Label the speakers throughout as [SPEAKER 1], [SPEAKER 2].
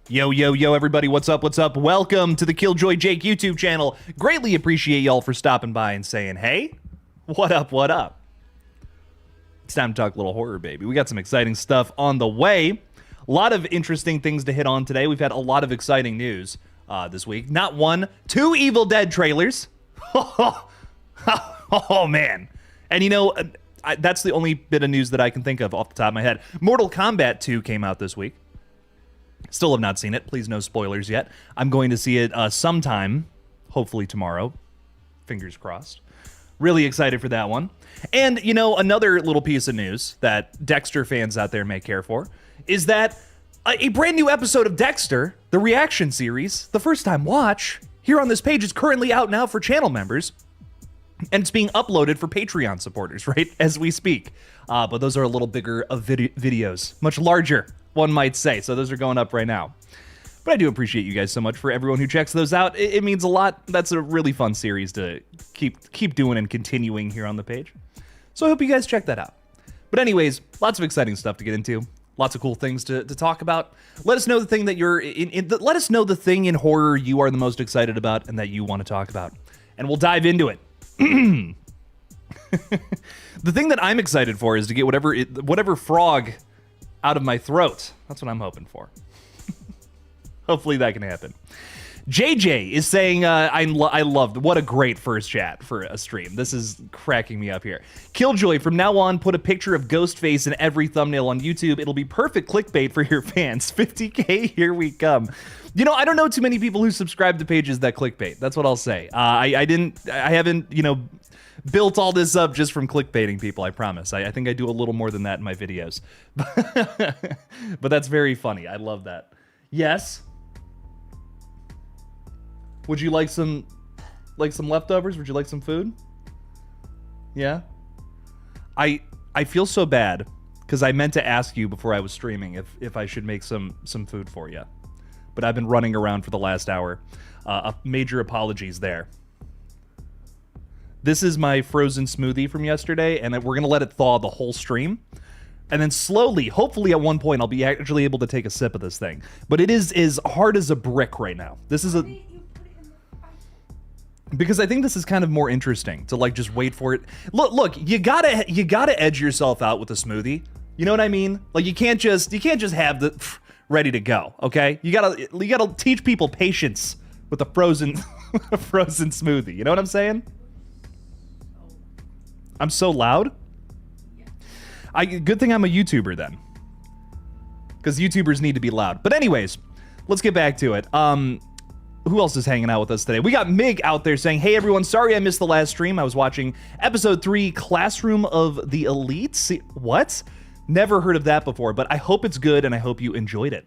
[SPEAKER 1] Yo, yo, yo, everybody, what's up, what's up? Welcome to the Killjoy Jake YouTube channel. Greatly appreciate y'all for stopping by and saying, hey, what up, what up? It's time to talk a little horror, baby. We got some exciting stuff on the way. A lot of interesting things to hit on today. We've had a lot of exciting news this week. Not one, two Evil Dead trailers. Oh, man. And you know, that's the only bit of news that I can think of off the top of my head. Mortal Kombat 2 came out this week. Still have not seen it. Please, no spoilers yet. I'm going to see it sometime, hopefully tomorrow. Fingers crossed. Really excited for that one. And, you know, another little piece of news that Dexter fans out there may care for is that a brand new episode of Dexter, the reaction series, the first time watch, here on this page is currently out now for channel members. And it's being uploaded for Patreon supporters, right, as we speak. But those are a little bigger of videos, much larger, one might say. So those are going up right now. But I do appreciate you guys so much for everyone who checks those out. It means a lot. That's a really fun series to keep doing and continuing here on the page. So I hope you guys check that out. But anyways, lots of exciting stuff to get into. Lots of cool things to talk about. Let us know the thing that you're let us know the thing in horror you are the most excited about and that you want to talk about. And we'll dive into it. The thing that I'm excited for is to get whatever frog out of my throat. That's what I'm hoping for. Hopefully that can happen. JJ is saying, I loved, what a great first chat for a stream. This is cracking me up here. Killjoy, from now on, put a picture of Ghostface in every thumbnail on YouTube. It'll be perfect clickbait for your fans. 50K, here we come. You know, I don't know too many people who subscribe to pages that clickbait. That's what I'll say. I haven't, you know, built all this up just from clickbaiting people, I promise. I think I do a little more than that in my videos. But that's very funny. I love that. Yes. Would you like some leftovers? Would you like some food? Yeah? I feel so bad because I meant to ask you before I was streaming if I should make some food for you. But I've been running around for the last hour. Major apologies there. This is my frozen smoothie from yesterday, and we're going to let it thaw the whole stream. And then slowly, hopefully at one point, I'll be actually able to take a sip of this thing. But it is as hard as a brick right now. This is because I think this is kind of more interesting to like just wait for it. Look, you gotta edge yourself out with a smoothie. You know what I mean? Like you can't just have the ready to go. Okay, you gotta teach people patience with a frozen frozen smoothie. You know what I'm saying? I'm so loud. Good thing I'm a YouTuber then, because YouTubers need to be loud. But anyways, let's get back to it. Who else is hanging out with us today? We got Mig out there saying, hey everyone, sorry I missed the last stream. I was watching episode 3, Classroom of the Elite. What? Never heard of that before, but I hope it's good and I hope you enjoyed it.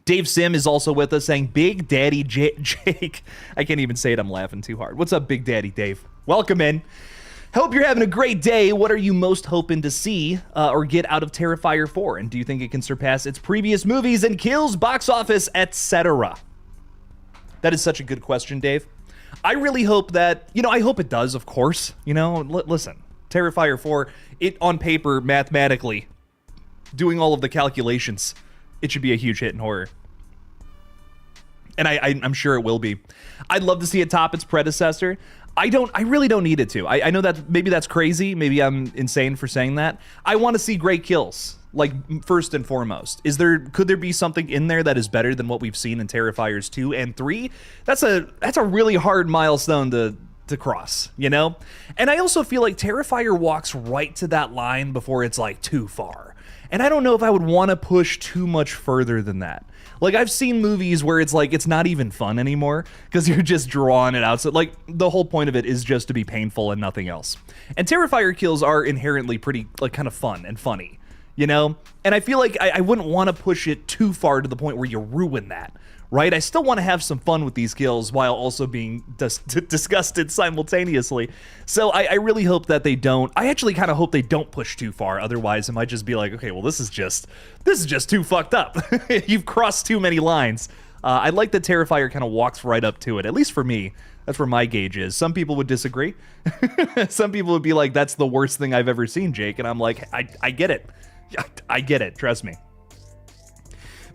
[SPEAKER 1] Dave Sim is also with us saying, Big Daddy Jake. I can't even say it, I'm laughing too hard. What's up, Big Daddy Dave? Welcome in. Hope you're having a great day. What are you most hoping to see or get out of Terrifier 4? And do you think it can surpass its previous movies and kills, box office, etc.? That is such a good question, Dave. I really hope that, you know, I hope it does, of course. You know, listen, Terrifier 4, it on paper, mathematically, doing all of the calculations, it should be a huge hit in horror. And I'm sure it will be. I'd love to see it top its predecessor. I really don't need it to. I know that maybe that's crazy. Maybe I'm insane for saying that. I want to see great kills. Like, first and foremost, could there be something in there that is better than what we've seen in Terrifiers 2 and 3? That's a really hard milestone to cross, you know? And I also feel like Terrifier walks right to that line before it's like too far. And I don't know if I would want to push too much further than that. Like, I've seen movies where it's like, it's not even fun anymore because you're just drawing it out. So, like, the whole point of it is just to be painful and nothing else. And Terrifier kills are inherently pretty, like, kind of fun and funny, you know? And I feel like I wouldn't want to push it too far to the point where you ruin that, right? I still want to have some fun with these kills while also being disgusted simultaneously. So I really hope that they don't. I actually kind of hope they don't push too far. Otherwise, it might just be like, okay, well, this is just too fucked up. You've crossed too many lines. I like that Terrifier kind of walks right up to it, at least for me. That's where my gauge is. Some people would disagree. Some people would be like, that's the worst thing I've ever seen, Jake. And I'm like, I get it. I get it. Trust me.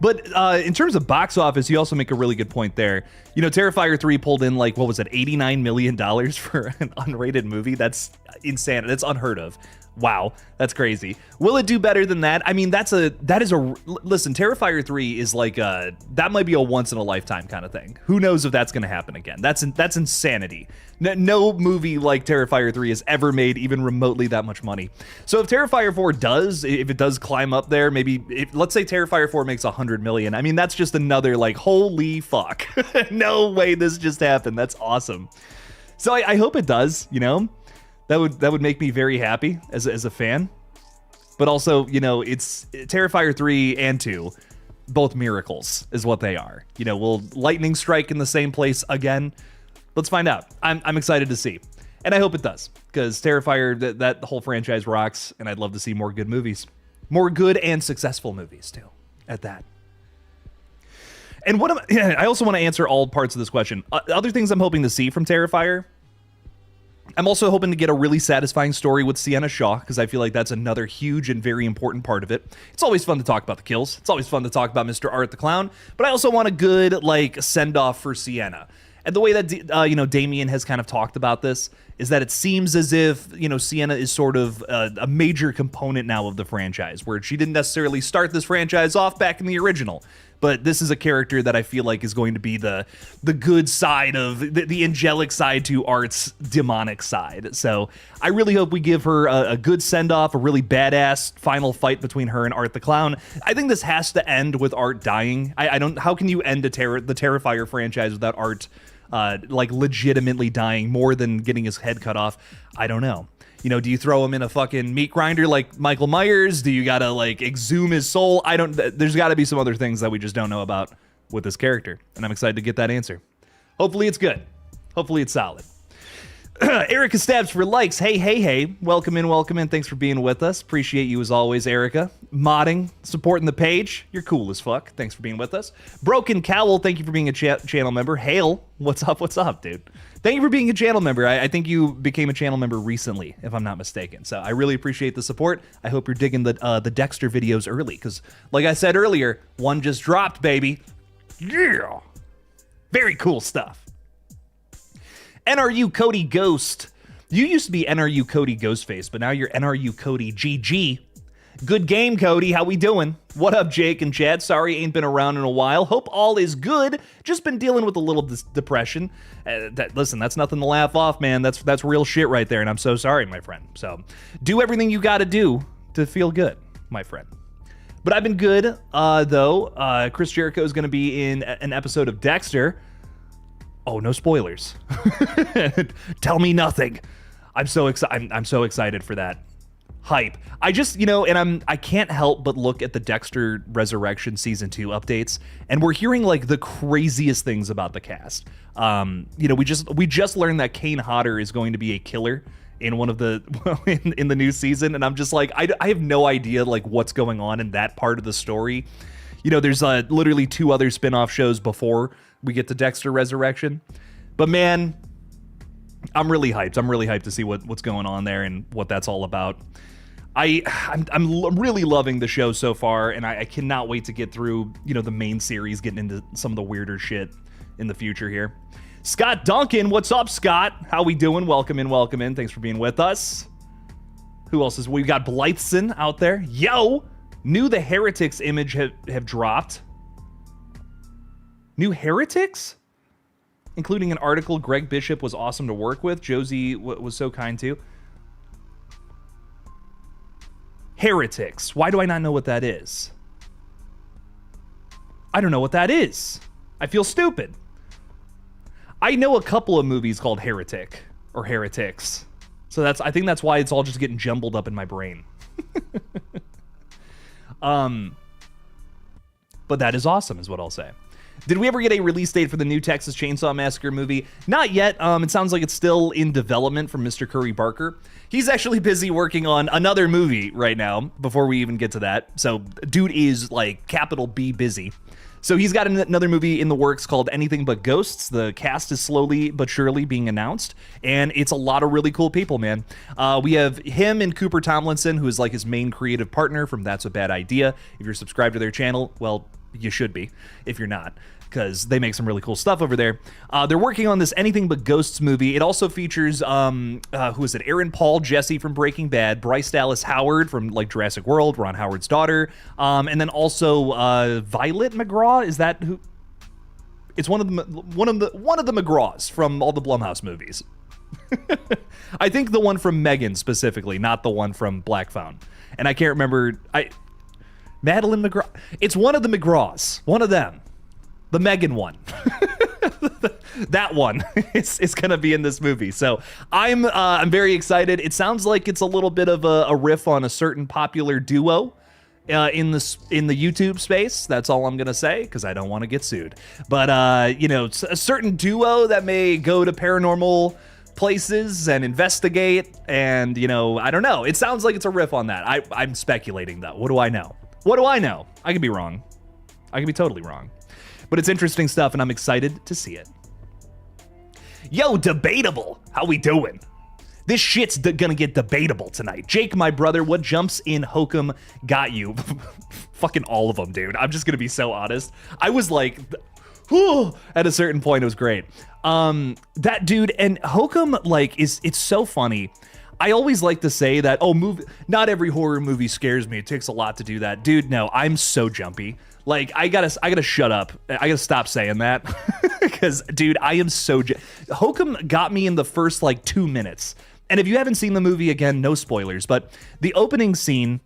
[SPEAKER 1] But in terms of box office, you also make a really good point there. You know, Terrifier 3 pulled in like, what was it, $89 million for an unrated movie? That's insane. That's unheard of. Wow, that's crazy. Will it do better than that? I mean, listen, Terrifier 3 is like that might be a once in a lifetime kind of thing. Who knows if that's going to happen again? That's insanity. No movie like Terrifier 3 has ever made even remotely that much money. So if Terrifier 4 if it does climb up there, let's say Terrifier 4 makes 100 million. I mean, that's just another like, holy fuck. No way this just happened. That's awesome. So I hope it does, you know? That would make me very happy as a fan. But also, you know, it's Terrifier 3 and 2, both miracles is what they are. You know, will lightning strike in the same place again? Let's find out. I'm excited to see. And I hope it does, because Terrifier, that whole franchise rocks, and I'd love to see more good movies. More good and successful movies, too, at that. And I also want to answer all parts of this question. Other things I'm hoping to see from Terrifier, I'm also hoping to get a really satisfying story with Sienna Shaw, because I feel like that's another huge and very important part of it. It's always fun to talk about the kills. It's always fun to talk about Mr. Art the Clown, but I also want a good, like, send-off for Sienna. And the way that, you know, Damien has kind of talked about this is that it seems as if, you know, Sienna is sort of a major component now of the franchise, where she didn't necessarily start this franchise off back in the original. But this is a character that I feel like is going to be the good side of the angelic side to Art's demonic side. So I really hope we give her a good send-off, a really badass final fight between her and Art the Clown. I think this has to end with Art dying. How can you end the Terrifier franchise without Art like legitimately dying more than getting his head cut off? I don't know. You know, do you throw him in a fucking meat grinder like Michael Myers? Do you gotta like exhume his soul? There's gotta be some other things that we just don't know about with this character. And I'm excited to get that answer. Hopefully it's good. Hopefully it's solid. Erica Stabs for likes. Hey. Welcome in. Thanks for being with us. Appreciate you as always, Erica. Modding, supporting the page. You're cool as fuck. Thanks for being with us. Broken Cowl, thank you for being a channel member. Hale, what's up, dude? Thank you for being a channel member. I think you became a channel member recently, if I'm not mistaken. So I really appreciate the support. I hope you're digging the Dexter videos early, because like I said earlier, one just dropped, baby. Yeah. Very cool stuff. NRU Cody Ghost. You used to be NRU Cody Ghostface, but now you're NRU Cody GG. Good game, Cody. How we doing? What up, Jake and Chad? Sorry, ain't been around in a while. Hope all is good. Just been dealing with a little depression. Listen, that's nothing to laugh off, man. That's real shit right there, and I'm so sorry, my friend. So, do everything you got to do to feel good, my friend. But I've been good, though. Chris Jericho is going to be in an episode of Dexter. Oh, no spoilers. Tell me nothing. I'm so excited for that. Hype. I just, you know, and I can't help but look at the Dexter Resurrection Season 2 updates, and we're hearing like the craziest things about the cast. You know, we just learned that Kane Hodder is going to be a killer in one of the in the new season, and I'm just like, I have no idea like what's going on in that part of the story. You know, there's literally 2 other spin-off shows before we get to Dexter Resurrection, but man, I'm really hyped. I'm really hyped to see what's going on there and what that's all about. I'm really loving the show so far, and I cannot wait to get through, you know, the main series, getting into some of the weirder shit in the future here. Scott Duncan, what's up, Scott? How we doing? Welcome in. Thanks for being with us. Who else we've got Blytheson out there. Yo! New The Heretics image have dropped. New Heretics? Including an article, Greg Bishop was awesome to work with. Josie was so kind too. Heretics. Why do I not know what that is? I don't know what that is. I feel stupid. I know a couple of movies called Heretic or Heretics. So I think that's why it's all just getting jumbled up in my brain. But that is awesome is what I'll say. Did we ever get a release date for the new Texas Chainsaw Massacre movie? Not yet. It sounds like it's still in development from Mr. Curry Barker. He's actually busy working on another movie right now before we even get to that. So dude is like capital B busy. So he's got another movie in the works called Anything But Ghosts. The cast is slowly but surely being announced, and it's a lot of really cool people, man. We have him and Cooper Tomlinson, who is like his main creative partner from That's a Bad Idea. If you're subscribed to their channel, well, you should be if you're not, because they make some really cool stuff over there. They're working on this Anything But Ghosts movie. It also features, who is it? Aaron Paul Jesse from Breaking Bad, Bryce Dallas Howard from like Jurassic World, Ron Howard's daughter, and then also Violet McGraw. Is that who? It's one of the McGraws from all the Blumhouse movies. I think the one from Megan specifically, not the one from Black Phone. And I can't remember. Madeline McGraw. It's one of the McGraws. One of them. The Megan one. That one is going to be in this movie. So I'm very excited. It sounds like it's a little bit of a riff on a certain popular duo in the YouTube space. That's all I'm going to say, because I don't want to get sued. But, you know, a certain duo that may go to paranormal places and investigate, and, you know, I don't know. It sounds like it's a riff on that. I'm speculating, though. What do I know? What do I know? I could be wrong. I could be totally wrong. But it's interesting stuff, and I'm excited to see it. Yo, debatable. How we doing? This shit's gonna get debatable tonight. Jake, my brother, what jumps in Hokum got you? Fucking all of them, dude. I'm just gonna be so honest. I was like, whew, at a certain point, it was great. That dude, and Hokum, like, it's so funny. I always like to say that, not every horror movie scares me. It takes a lot to do that. Dude, no, I'm so jumpy. Like, I gotta shut up. I gotta stop saying that. Because, dude, I am so... Hokum got me in the first, like, 2 minutes. And if you haven't seen the movie, again, no spoilers, but the opening scene,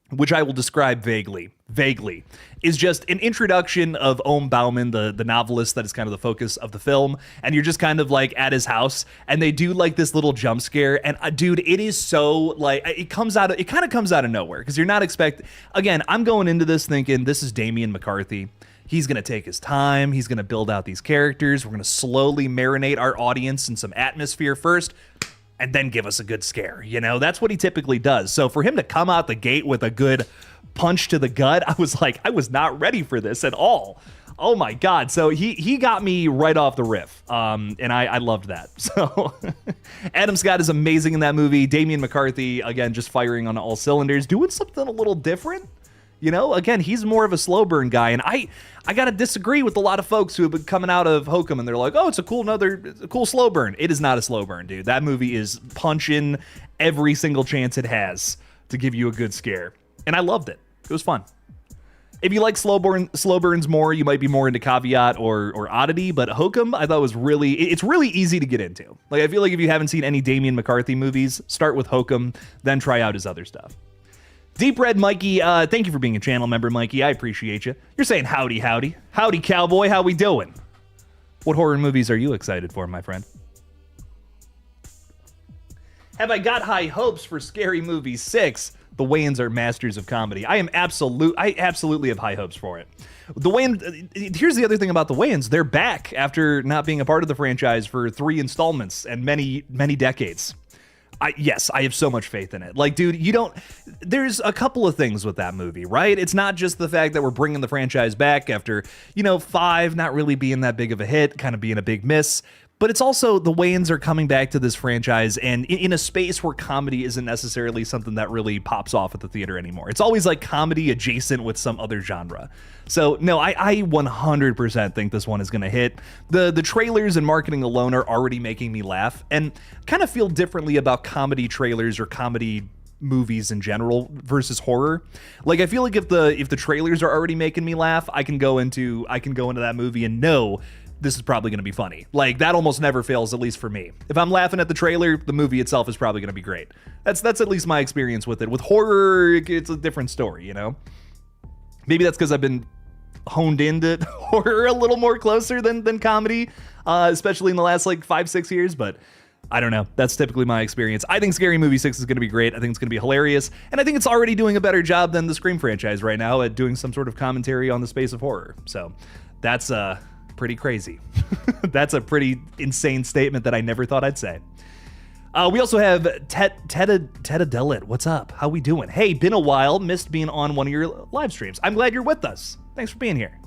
[SPEAKER 1] which I will describe vaguely, is just an introduction of Ohm Bauman, the novelist that is kind of the focus of the film, and you're just kind of like at his house, and they do like this little jump scare, and dude, it is so like, it kind of comes out of nowhere, because you're not again, I'm going into this thinking this is Damian McCarthy. He's going to take his time, he's going to build out these characters, we're going to slowly marinate our audience in some atmosphere first, and then give us a good scare. You know, that's what he typically does. So for him to come out the gate with a good punch to the gut, I was like, I was not ready for this at all. Oh my God. So he got me right off the riff. And I loved that. So Adam Scott is amazing in that movie. Damian McCarthy, again, just firing on all cylinders, doing something a little different. You know, again, he's more of a slow burn guy, and I gotta disagree with a lot of folks who have been coming out of Hokum, and they're like, oh, it's a cool slow burn. It is not a slow burn, dude. That movie is punching every single chance it has to give you a good scare, and I loved it. It was fun. If you like slow burns more, you might be more into Caveat or Oddity, but Hokum I thought it's really easy to get into. Like, I feel like if you haven't seen any Damian McCarthy movies, start with Hokum, then try out his other stuff. Deep Red Mikey, thank you for being a channel member, Mikey. I appreciate you. You're saying howdy, howdy. Howdy, cowboy. How we doing? What horror movies are you excited for, my friend? Have I got high hopes for Scary Movie 6? The Wayans are masters of comedy. I absolutely have high hopes for it. The Wayans, here's the other thing about the Wayans. They're back after not being a part of the franchise for 3 installments and many, many decades. Yes, I have so much faith in it. Like, dude, there's a couple of things with that movie, right? It's not just the fact that we're bringing the franchise back after, 5 not really being that big of a hit, kind of being a big miss. But it's also the Wayans are coming back to this franchise and in a space where comedy isn't necessarily something that really pops off at the theater anymore. It's always like comedy adjacent with some other genre. So no, I 100% think this one is going to hit. The trailers and marketing alone are already making me laugh, and kind of feel differently about comedy trailers or comedy movies in general versus horror. Like, I feel like if the trailers are already making me laugh, I can go into that movie and know this is probably going to be funny. Like, that almost never fails, at least for me. If I'm laughing at the trailer, the movie itself is probably going to be great. That's at least my experience with it. With horror, it's a different story, you know? Maybe that's because I've been honed into horror a little more closer than comedy, especially in the last, 5-6 years, but I don't know. That's typically my experience. I think Scary Movie 6 is going to be great. I think it's going to be hilarious, and I think it's already doing a better job than the Scream franchise right now at doing some sort of commentary on the space of horror. So that's pretty crazy. That's a pretty insane statement that I never thought I'd say. We also have Tetadelit. What's up? How we doing? Hey, been a while. Missed being on one of your live streams. I'm glad you're with us. Thanks for being here.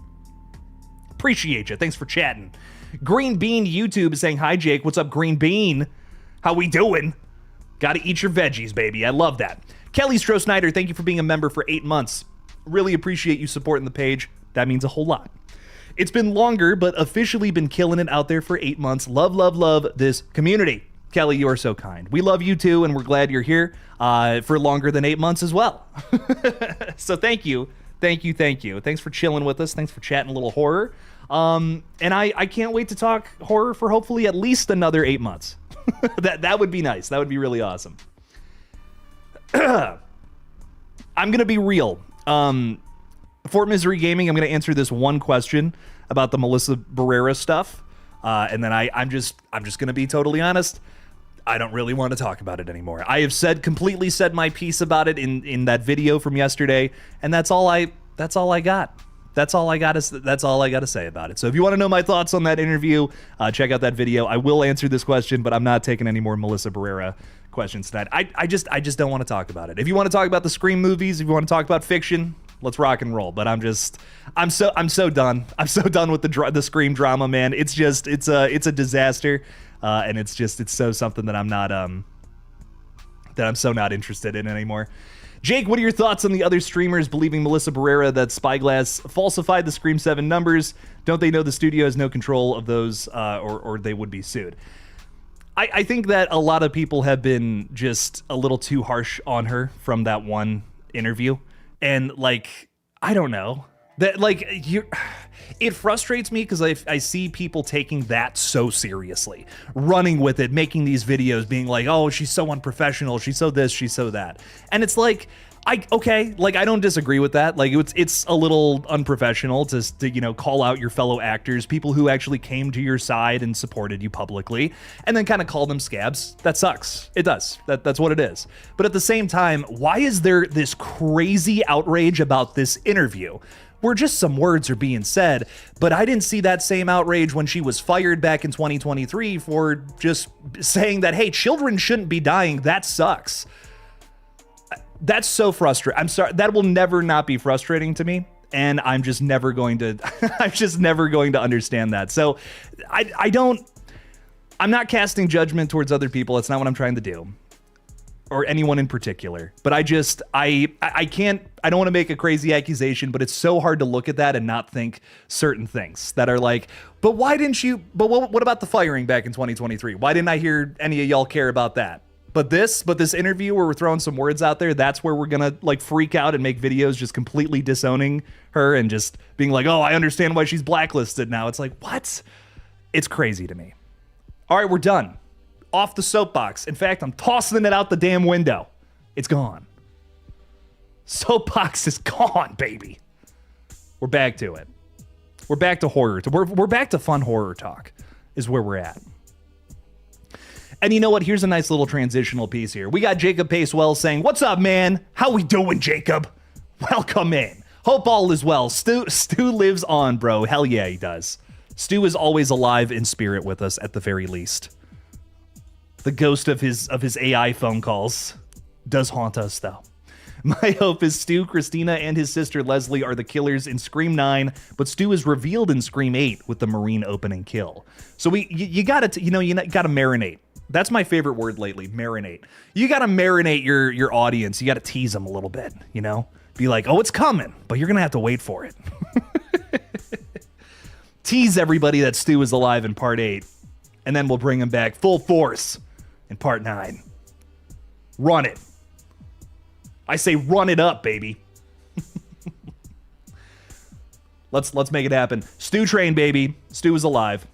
[SPEAKER 1] Appreciate you. Thanks for chatting. Green Bean YouTube is saying, hi, Jake. What's up, Green Bean? How we doing? Gotta eat your veggies, baby. I love that. Kelly Stroh Snyder, thank you for being a member for 8 months. Really appreciate you supporting the page. That means a whole lot. It's been longer, but officially been killing it out there for 8 months. Love, love, love this community. Kelly, you are so kind. We love you too, and we're glad you're here for longer than 8 months as well. So thank you. Thank you, thank you. Thanks for chilling with us. Thanks for chatting a little horror. And I can't wait to talk horror for hopefully at least another 8 months. That would be nice. That would be really awesome. I'm going to be real. Fort Misery Gaming, I'm going to answer this one question about the Melissa Barrera stuff. And then I'm just going to be totally honest. I don't really want to talk about it anymore. I have completely said my piece about it in that video from yesterday, and that's all I got. That's all I got to say about it. So if you want to know my thoughts on that interview, check out that video. I will answer this question, but I'm not taking any more Melissa Barrera questions tonight. I just don't want to talk about it. If you want to talk about the Scream movies, if you want to talk about fiction, let's rock and roll. But I'm so done. I'm so done with the Scream drama, man. It's a disaster, and it's so something that I'm so not interested in anymore. Jake, what are your thoughts on the other streamers believing Melissa Barrera that Spyglass falsified the Scream 7 numbers? Don't they know the studio has no control of those, or they would be sued? I think that a lot of people have been just a little too harsh on her from that one interview. And, like, I don't know. It frustrates me because I see people taking that so seriously, running with it, making these videos, being like, oh, she's so unprofessional, she's so this, she's so that. And it's like, I don't disagree with that. Like, it's a little unprofessional to call out your fellow actors, people who actually came to your side and supported you publicly, and then kind of call them scabs. That sucks. It does. That's what it is. But at the same time, why is there this crazy outrage about this interview? Where just some words are being said, but I didn't see that same outrage when she was fired back in 2023 for just saying that, hey, children shouldn't be dying. That sucks. That's so frustrating. I'm sorry. That will never not be frustrating to me. And I'm just never going to, understand that. So I'm not casting judgment towards other people. That's not what I'm trying to do. Or anyone in particular. But I don't want to make a crazy accusation, but it's so hard to look at that and not think certain things that are like, but why didn't you, but what about the firing back in 2023? Why didn't I hear any of y'all care about that? But this interview where we're throwing some words out there, that's where we're gonna like freak out and make videos just completely disowning her and just being like, oh, I understand why she's blacklisted now. It's like, what? It's crazy to me. All right, we're done. Off the soapbox. In fact, I'm tossing it out the damn window. It's gone. Soapbox is gone, baby. We're back to it. We're back to horror. We're back to fun horror talk is where we're at. And you know what? Here's a nice little transitional piece here. We got Jacob Pacewell saying, what's up, man? How we doing, Jacob? Welcome in. Hope all is well. Stu lives on, bro. Hell yeah, he does. Stu is always alive in spirit with us at the very least. The ghost of his AI phone calls does haunt us, though. My hope is Stu, Christina, and his sister Leslie are the killers in Scream 9, but Stu is revealed in Scream 8 with the Marine opening kill. So you gotta marinate. That's my favorite word lately, marinate. You gotta marinate your audience. You gotta tease them a little bit, Be like, oh, it's coming, but you're gonna have to wait for it. Tease everybody that Stu is alive in Part 8, and then we'll bring him back full force in Part 9. Run it. I say run it up, baby. Let's make it happen. Stu Train, baby. Stu is alive.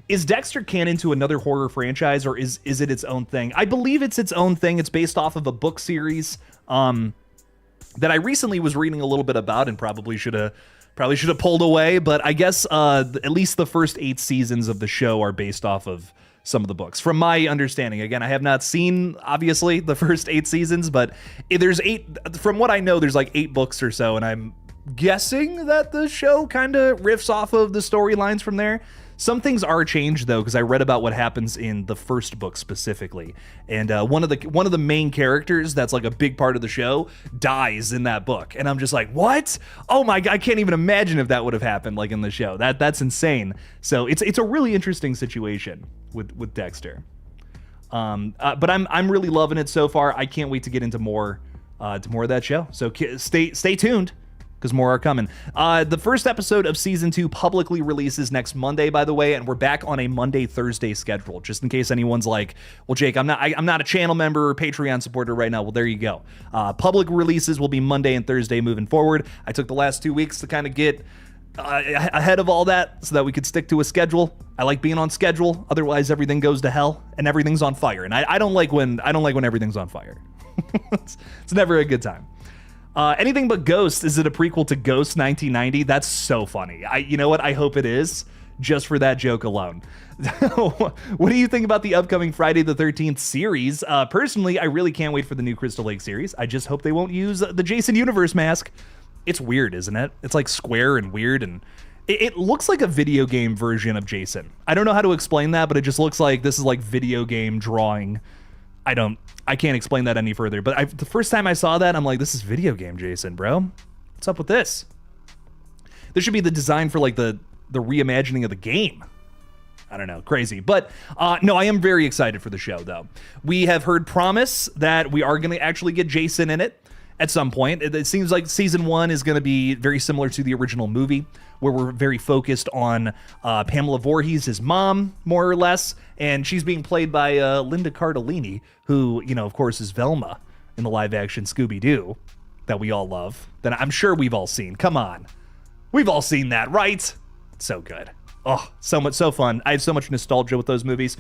[SPEAKER 1] Is Dexter canon to another horror franchise, or is it its own thing? I believe it's its own thing. It's based off of a book series that I recently was reading a little bit about and probably should have pulled away, but I guess at least the first 8 seasons of the show are based off of some of the books. From my understanding, again, I have not seen, obviously, the first 8 seasons, but there's 8, from what I know, there's like 8 books or so, and I'm guessing that the show kind of riffs off of the storylines from there. Some things are changed, though, because I read about what happens in the first book specifically, and one of the main characters that's like a big part of the show dies in that book, and I'm just like, what? Oh my god, I can't even imagine if that would have happened like in the show. That's insane. So it's a really interesting situation with Dexter. But I'm really loving it so far. I can't wait to get into more of that show. So stay tuned. because more are coming. The first episode of season 2 publicly releases next Monday, by the way, and we're back on a Monday-Thursday schedule, just in case anyone's like, well, Jake, I'm not a channel member or Patreon supporter right now. Well, there you go. Public releases will be Monday and Thursday moving forward. I took the last 2 weeks to kind of get ahead of all that so that we could stick to a schedule. I like being on schedule. Otherwise, everything goes to hell and everything's on fire. And I don't like when everything's on fire. It's never a good time. Anything But Ghost, is it a prequel to Ghost 1990? That's so funny. You know what? I hope it is, just for that joke alone. What do you think about the upcoming Friday the 13th series? Personally, I really can't wait for the new Crystal Lake series. I just hope they won't use the Jason Universe mask. It's weird, isn't it? It's like square and weird, and it looks like a video game version of Jason. I don't know how to explain that, but it just looks like this is like video game drawing. I can't explain that any further, but the first time I saw that, I'm like, this is video game Jason, bro. What's up with this? This should be the design for like the reimagining of the game. I don't know, crazy. But no, I am very excited for the show, though. We have heard promise that we are going to actually get Jason in it at some point. It seems like season 1 is going to be very similar to the original movie, where we're very focused on Pamela Voorhees, his mom, more or less, and she's being played by Linda Cardellini, who, you know, of course, is Velma in the live-action Scooby-Doo that we all love, that I'm sure we've all seen. Come on. We've all seen that, right? So good. Oh, so fun. I have so much nostalgia with those movies.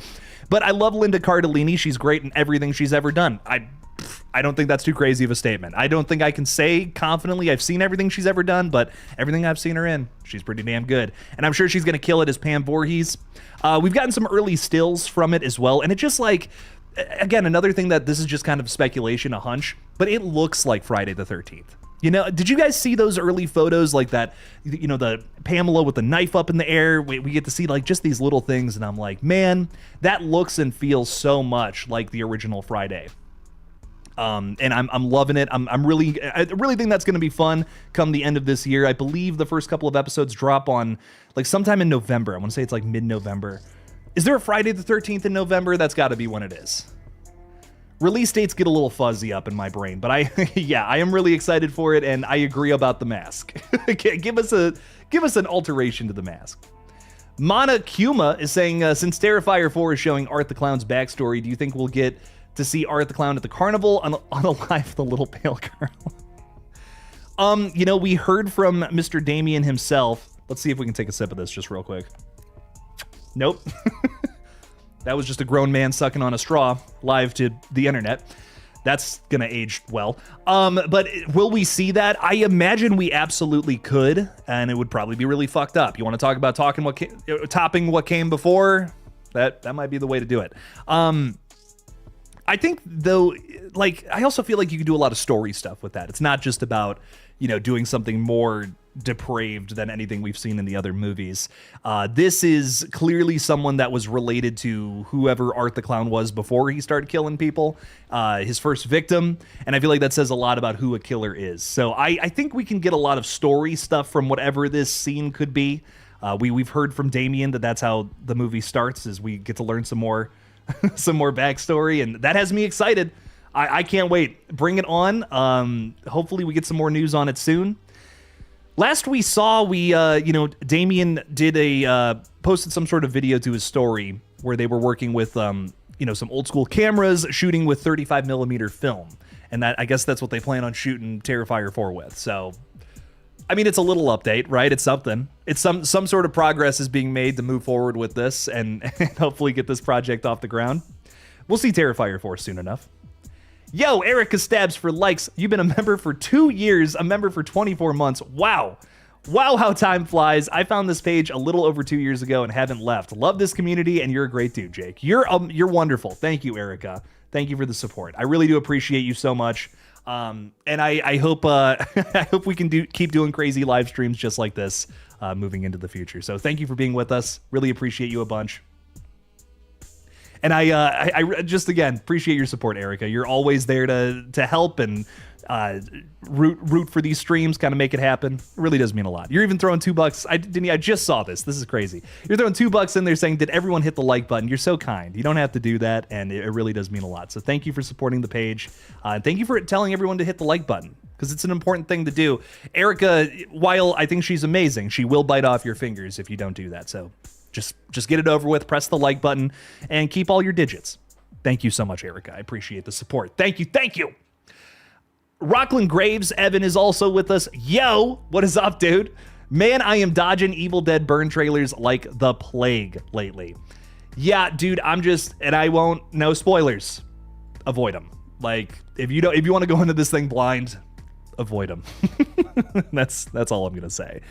[SPEAKER 1] But I love Linda Cardellini. She's great in everything she's ever done. I don't think that's too crazy of a statement. I don't think I can say confidently I've seen everything she's ever done, but everything I've seen her in, she's pretty damn good. And I'm sure she's going to kill it as Pam Voorhees. We've gotten some early stills from it as well. And it just like, again, another thing that this is just kind of speculation, a hunch, but it looks like Friday the 13th. You know, did you guys see those early photos like that, you know, the Pamela with the knife up in the air? We get to see like just these little things. And I'm like, man, that looks and feels so much like the original Friday. And I'm loving it. I really think that's going to be fun come the end of this year. I believe the first couple of episodes drop on like sometime in November. I want to say it's like mid-November. Is there a Friday the 13th in November? That's got to be when it is. Release dates get a little fuzzy up in my brain, but I am really excited for it, and I agree about the mask. Give us an alteration to the mask. Mana Kuma is saying, since Terrifier 4 is showing Art the Clown's backstory, do you think we'll get to see Art the Clown at the carnival on a live the little pale girl? You know, we heard from Mr. Damien himself. Let's see if we can take a sip of this just real quick. Nope. That was just a grown man sucking on a straw live to the internet. That's gonna age well. But will we see that? I imagine we absolutely could, and it would probably be really fucked up. You want to talk about topping what came before? That might be the way to do it. I think, though, like, I also feel like you can do a lot of story stuff with that. It's not just about, you know, doing something more depraved than anything we've seen in the other movies. This is clearly someone that was related to whoever Art the Clown was before he started killing people, his first victim, and I feel like that says a lot about who a killer is. So I think we can get a lot of story stuff from whatever this scene could be. We've heard from Damien that that's how the movie starts, is we get to learn some more backstory, and that has me excited. I can't wait. Bring it on. Hopefully we get some more news on it soon. Last we saw, Damien did posted some sort of video to his story where they were working with, some old school cameras shooting with 35 millimeter film. And I guess that's what they plan on shooting Terrifier 4 with. So, I mean, it's a little update, right? It's something. It's some sort of progress is being made to move forward with this and hopefully get this project off the ground. We'll see Terrifier 4 soon enough. Yo, Erica Stabs for likes. You've been a member for 2 years, a member for 24 months. Wow. Wow, how time flies. I found this page a little over 2 years ago and haven't left. Love this community, and you're a great dude, Jake. You're wonderful. Thank you, Erica. Thank you for the support. I really do appreciate you so much. And I hope I hope we can keep doing crazy live streams just like this moving into the future. So thank you for being with us. Really appreciate you a bunch. And I just, again, appreciate your support, Erica. You're always there to help, and root for these streams, kind of make it happen. It really does mean a lot. You're even throwing $2. I just saw this. This is crazy. You're throwing $2 in there saying, did everyone hit the like button? You're so kind. You don't have to do that, and it really does mean a lot. So thank you for supporting the page. Thank you for telling everyone to hit the like button, because it's an important thing to do. Erica, while I think she's amazing, she will bite off your fingers if you don't do that. So just get it over with, press the like button, and keep all your digits. Thank you so much, Erica. I appreciate the support. Thank you. Thank you. Rockland Graves, Evan is also with us. Yo, what is up, dude? Man, I am dodging Evil Dead burn trailers like the plague lately. Yeah, dude, and I won't, no spoilers. Avoid them. Like, if you want to go into this thing blind, avoid them. That's all I'm gonna say.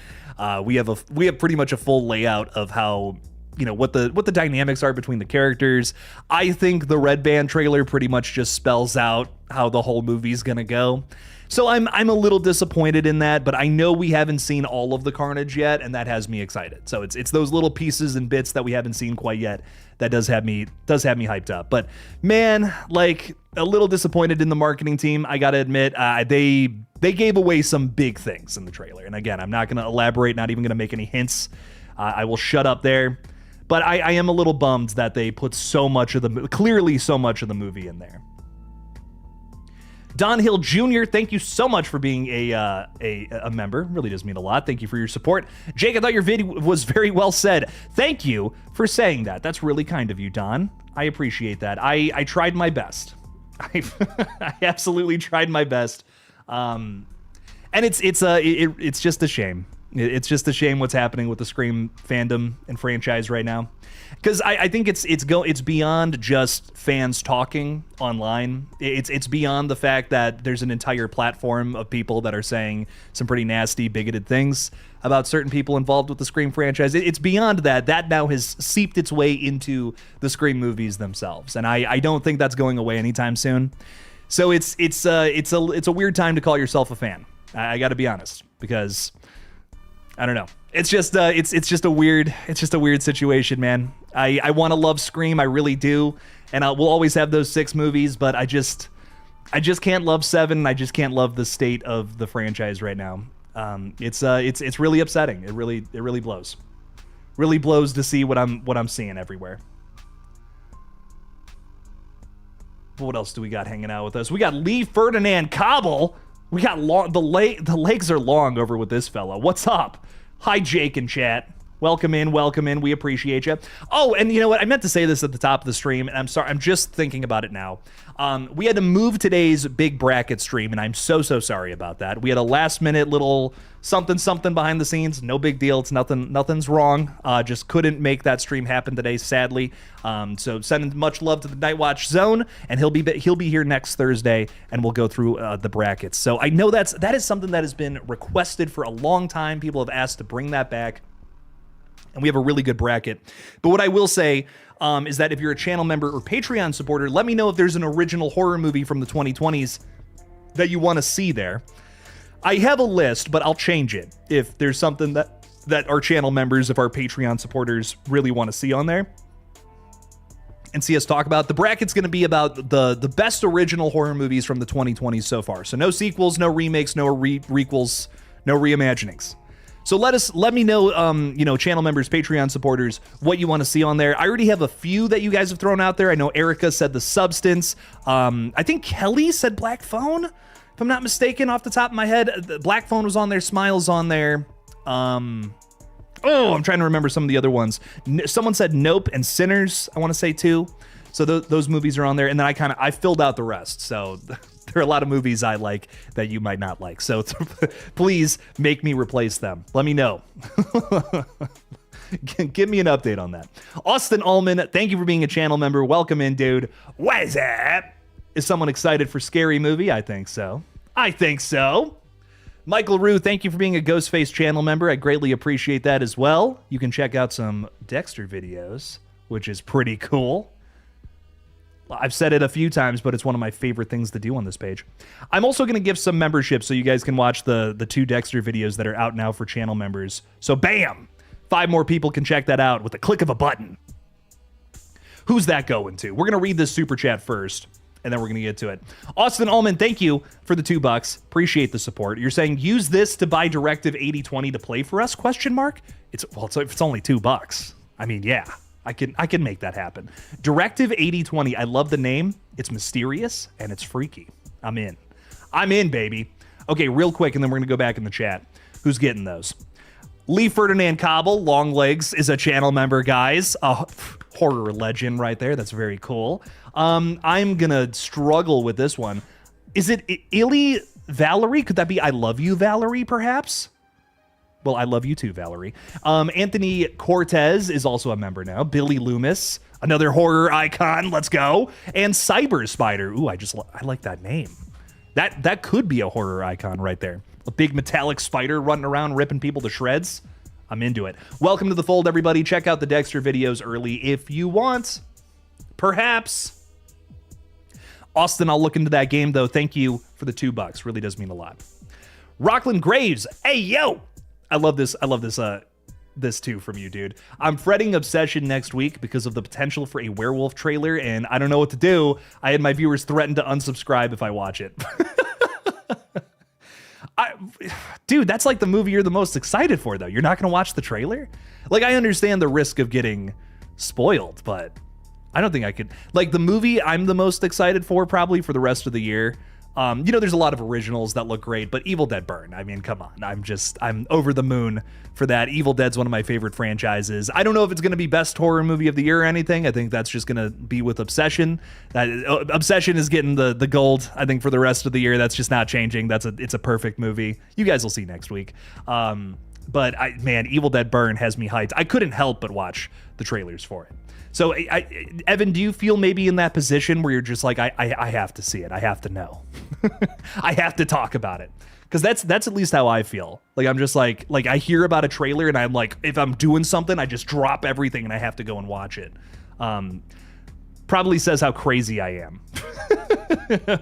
[SPEAKER 1] We have pretty much a full layout of how, what the dynamics are between the characters. I think the Red Band trailer pretty much just spells out how the whole movie's gonna go. So I'm a little disappointed in that, but I know we haven't seen all of the carnage yet, and that has me excited. So it's those little pieces and bits that we haven't seen quite yet that does have me hyped up. But man, like, a little disappointed in the marketing team, I gotta admit. They gave away some big things in the trailer, and again, I'm not gonna elaborate, not even gonna make any hints. I will shut up there. But I am a little bummed that they put clearly so much of the movie in there. Don Hill Jr., thank you so much for being a member. Really does mean a lot. Thank you for your support. Jake, I thought your video was very well said. Thank you for saying that. That's really kind of you, Don. I appreciate that. I tried my best. I absolutely tried my best. And it's just a shame. It's just a shame what's happening with the Scream fandom and franchise right now, because I think it's beyond just fans talking online. It's beyond the fact that there's an entire platform of people that are saying some pretty nasty, bigoted things about certain people involved with the Scream franchise. It's beyond that. That now has seeped its way into the Scream movies themselves, and I don't think that's going away anytime soon. So it's a weird time to call yourself a fan. I got to be honest, because I don't know. It's just a weird situation, man. I want to love Scream, I really do, and we'll always have those 6 movies, but I just can't love 7. I just can't love the state of the franchise right now. It's really upsetting. It really blows. Really blows to see what I'm seeing everywhere. But what else do we got hanging out with us? We got Lee Ferdinand Cobble. We got the legs are long over with this fella. What's up? Hi, Jake and chat. Welcome in. We appreciate you. Oh, and you know what? I meant to say this at the top of the stream, and I'm sorry. I'm just thinking about it now. We had to move today's big bracket stream, and I'm so sorry about that. We had a last-minute little something behind the scenes. No big deal. It's nothing's wrong. Just couldn't make that stream happen today, sadly. So sending much love to the Night Watch Zone, and he'll be here next Thursday, and we'll go through the brackets. So I know that is something that has been requested for a long time. People have asked to bring that back, and we have a really good bracket. But what I will say is that if you're a channel member or Patreon supporter, let me know if there's an original horror movie from the 2020s that you want to see there. I have a list, but I'll change it if there's something that our channel members, if our Patreon supporters really want to see on there and see us talk about. The bracket's going to be about the best original horror movies from the 2020s so far. So no sequels, no remakes, no requels, no reimaginings. So let me know, channel members, Patreon supporters, what you want to see on there. I already have a few that you guys have thrown out there. I know Erica said The Substance. I think Kelly said Black Phone, if I'm not mistaken, off the top of my head. Black Phone was on there. Smile's on there. I'm trying to remember some of the other ones. Someone said Nope and Sinners, I want to say too. So those movies are on there, and then I filled out the rest. So there are a lot of movies I like that you might not like. So please make me replace them. Let me know. Give me an update on that. Austin Ullman, thank you for being a channel member. Welcome in, dude. What's up? Is someone excited for Scary Movie? I think so. Michael Rue, thank you for being a Ghostface channel member. I greatly appreciate that as well. You can check out some Dexter videos, which is pretty cool. I've said it a few times, but it's one of my favorite things to do on this page. I'm also going to give some membership so you guys can watch the 2 Dexter videos that are out now for channel members. So bam! 5 more people can check that out with the click of a button. Who's that going to? We're going to read this super chat first, and then we're going to get to it. Austin Ullman, thank you for the $2. Appreciate the support. You're saying use this to buy Directive 8020 to play for us? Question mark. It's only $2. I mean, yeah, I can make that happen. Directive 8020. I love the name. It's mysterious and it's freaky. I'm in, baby. Okay, real quick, and then we're going to go back in the chat. Who's getting those? Lee Ferdinand Cobble, Long Legs, is a channel member, guys. A horror legend right there. That's very cool. I'm going to struggle with this one. Is it Illy Valerie? Could that be I Love You, Valerie, perhaps? Well, I love you too, Valerie. Anthony Cortez is also a member now. Billy Loomis, another horror icon. Let's go. And Cyber Spider. Ooh, I like that name. That could be a horror icon right there. A big metallic spider running around ripping people to shreds. I'm into it. Welcome to the fold, everybody. Check out the Dexter videos early if you want. Perhaps. Austin, I'll look into that game, though. Thank you for the $2. Really does mean a lot. Rockland Graves. Hey, yo. I love this. This too from you, dude. I'm fretting Obsession next week because of the potential for a werewolf trailer, and I don't know what to do. I had my viewers threaten to unsubscribe if I watch it. Dude, that's like the movie you're the most excited for, though. You're not going to watch the trailer? Like, I understand the risk of getting spoiled, but I don't think I could. Like, the movie I'm the most excited for probably for the rest of the year. There's a lot of originals that look great, but Evil Dead Burn, I mean, come on. I'm over the moon for that. Evil Dead's one of my favorite franchises. I don't know if it's going to be best horror movie of the year or anything. I think that's just going to be with Obsession. Obsession is getting the gold, I think, for the rest of the year. That's just not changing. It's a perfect movie. You guys will see next week. But man, Evil Dead Burn has me hyped. I couldn't help but watch the trailers for it. So, Evan, do you feel maybe in that position where you're just like, I have to see it. I have to know. I have to talk about it. Because that's at least how I feel. Like, I'm just like I hear about a trailer and I'm like, if I'm doing something, I just drop everything and I have to go and watch it. Probably says how crazy I am.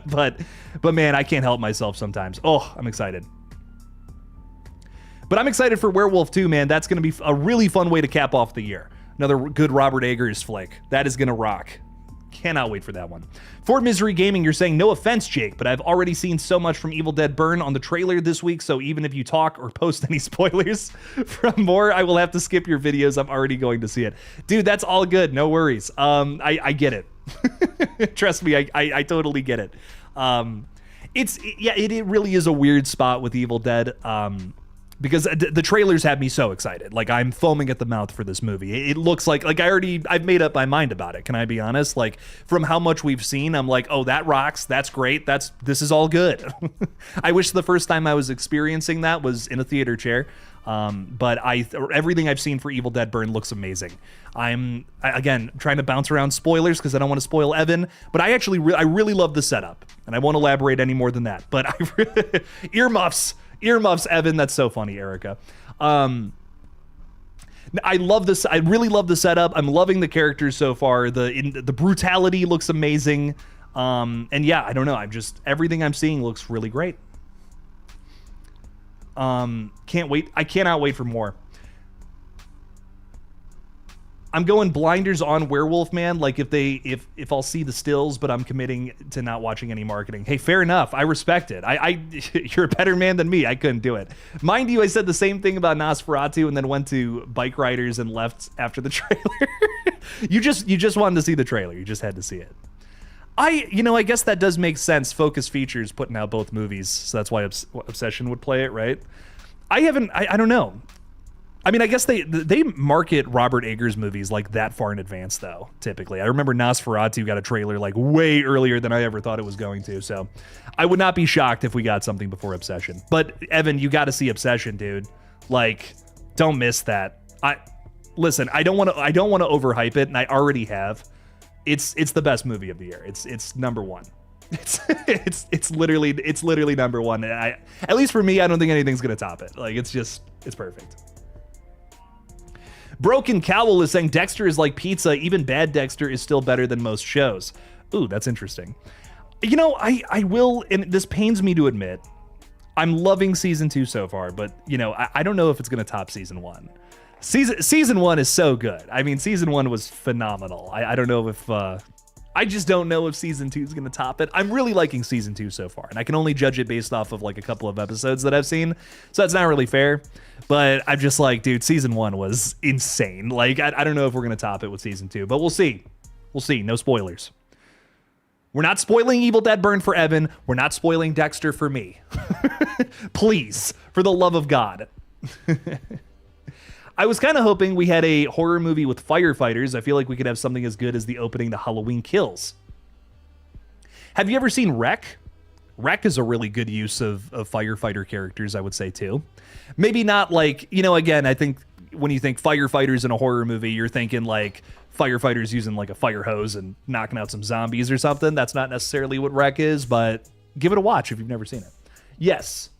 [SPEAKER 1] but man, I can't help myself sometimes. Oh, I'm excited. But I'm excited for Werewolf 2, man. That's going to be a really fun way to cap off the year. Another good Robert Eggers flick. That is going to rock. Cannot wait for that one. Fort Misery Gaming, you're saying, no offense, Jake, but I've already seen so much from Evil Dead Burn on the trailer this week, so even if you talk or post any spoilers from more, I will have to skip your videos. I'm already going to see it. Dude, that's all good. No worries. I get it. Trust me, I totally get it. It really is a weird spot with Evil Dead. Because the trailers have me so excited. Like, I'm foaming at the mouth for this movie. It looks like I've made up my mind about it. Can I be honest? Like, from how much we've seen, I'm like, oh, that rocks. That's great. This is all good. I wish the first time I was experiencing that was in a theater chair. But everything I've seen for Evil Dead Burn looks amazing. I'm trying to bounce around spoilers because I don't want to spoil Evan, but I really love the setup, and I won't elaborate any more than that. But earmuffs, Evan. That's so funny, Erica. I love this. I really love the setup. I'm loving the characters so far. The brutality looks amazing. And yeah, I don't know. Everything I'm seeing looks really great. Can't wait. I cannot wait for more. I'm going blinders on Werewolf, man. Like, if I'll see the stills, but I'm committing to not watching any marketing. Hey, fair enough. I respect it. You're a better man than me. I couldn't do it. Mind you, I said the same thing about Nosferatu and then went to Bike Riders and left after the trailer. You just wanted to see the trailer. You just had to see it. I guess that does make sense. Focus Features putting out both movies, so that's why Obsession would play it, right? I don't know. I mean, I guess they market Robert Eggers movies like that far in advance, though, typically. I remember Nosferatu got a trailer like way earlier than I ever thought it was going to, so I would not be shocked if we got something before Obsession. But, Evan, you got to see Obsession, dude. Like, don't miss that. Listen, I don't want to overhype it, and I already have. It's the best movie of the year. It's number one. It's literally number one. And at least for me, I don't think anything's gonna top it. Like, it's perfect. Broken Cowl is saying Dexter is like pizza. Even bad Dexter is still better than most shows. Ooh, that's interesting. I will, and this pains me to admit, I'm loving season 2 so far, but I don't know if it's gonna top season 1. Season 1 is so good. I mean, season 1 was phenomenal. I don't know if I just don't know if season 2 is going to top it. I'm really liking season 2 so far, and I can only judge it based off of like a couple of episodes that I've seen, so that's not really fair. But I'm just like, dude, season 1 was insane. Like, I don't know if we're going to top it with season 2, but we'll see. We'll see. No spoilers. We're not spoiling Evil Dead Burn for Evan. We're not spoiling Dexter for me. Please, for the love of God. I was kind of hoping we had a horror movie with firefighters. I feel like we could have something as good as the opening to Halloween Kills. Have you ever seen Wreck? Wreck is a really good use of firefighter characters, I would say, too. Maybe not like, you know, again, I think when you think firefighters in a horror movie, you're thinking like firefighters using like a fire hose and knocking out some zombies or something. That's not necessarily what Wreck is, but give it a watch if you've never seen it. Yes.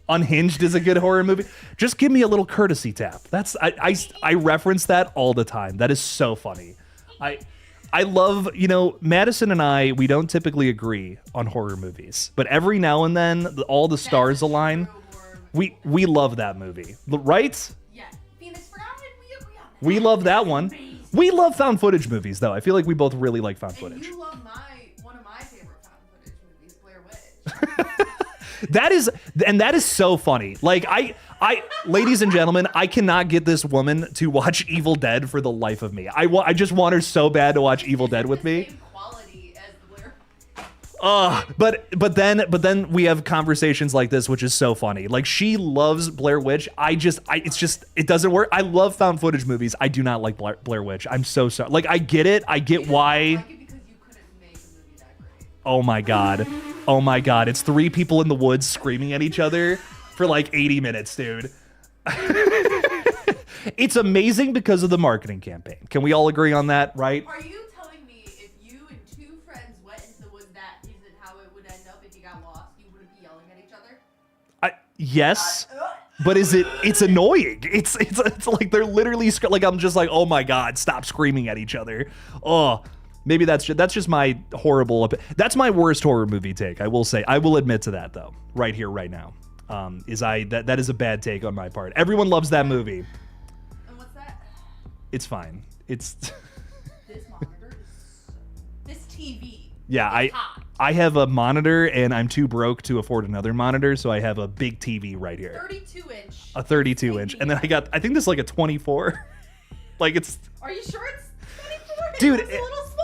[SPEAKER 1] Unhinged is a good horror movie. Just give me a little courtesy tap. That's I reference that all the time. That is so funny. I love, you know, Madison and I, we don't typically agree on horror movies, but every now and then all the stars align. We love that movie, right?
[SPEAKER 2] Yeah. Phoenix Brown, we agree on that.
[SPEAKER 1] We love that one. We love found footage movies, though. I feel like we both really like found footage.
[SPEAKER 2] And you love one of my favorite found footage movies, Blair Witch.
[SPEAKER 1] That is so funny. Like ladies and gentlemen, I cannot get this woman to watch Evil Dead for the life of me. I just want her so bad to watch Evil Dead with me.
[SPEAKER 2] Same quality as Blair.
[SPEAKER 1] But then we have conversations like this, which is so funny. Like, she loves Blair Witch. It doesn't work. I love found footage movies. I do not like Blair Witch. I'm so sorry. Like, I get it. I get why.
[SPEAKER 2] Like it because you couldn't make a movie that great.
[SPEAKER 1] Oh my God. Oh my God. It's 3 people in the woods screaming at each other for like 80 minutes, dude. It's amazing because of the marketing campaign. Can we all agree on that, right?
[SPEAKER 2] Are you telling me if you and 2 friends went into the woods that isn't how it would end up if you got lost, you wouldn't be yelling at each other?
[SPEAKER 1] Yes. But it's annoying. It's like they're literally like, I'm just like, oh my God, stop screaming at each other. Oh, maybe that's just my horrible, that's my worst horror movie take. I will say, I will admit to that though, right here, right now. That is a bad take on my part. Everyone loves that movie.
[SPEAKER 2] And what's that?
[SPEAKER 1] It's fine. It's
[SPEAKER 2] This monitor is this TV.
[SPEAKER 1] yeah.
[SPEAKER 2] Hot.
[SPEAKER 1] I have a monitor and I'm too broke to afford another monitor, so I have a big TV right here.
[SPEAKER 2] 32-inch.
[SPEAKER 1] A 32-inch, and then I think this is like a 24. Like it's.
[SPEAKER 2] Are you sure it's 24?
[SPEAKER 1] Dude,
[SPEAKER 2] It's a little small.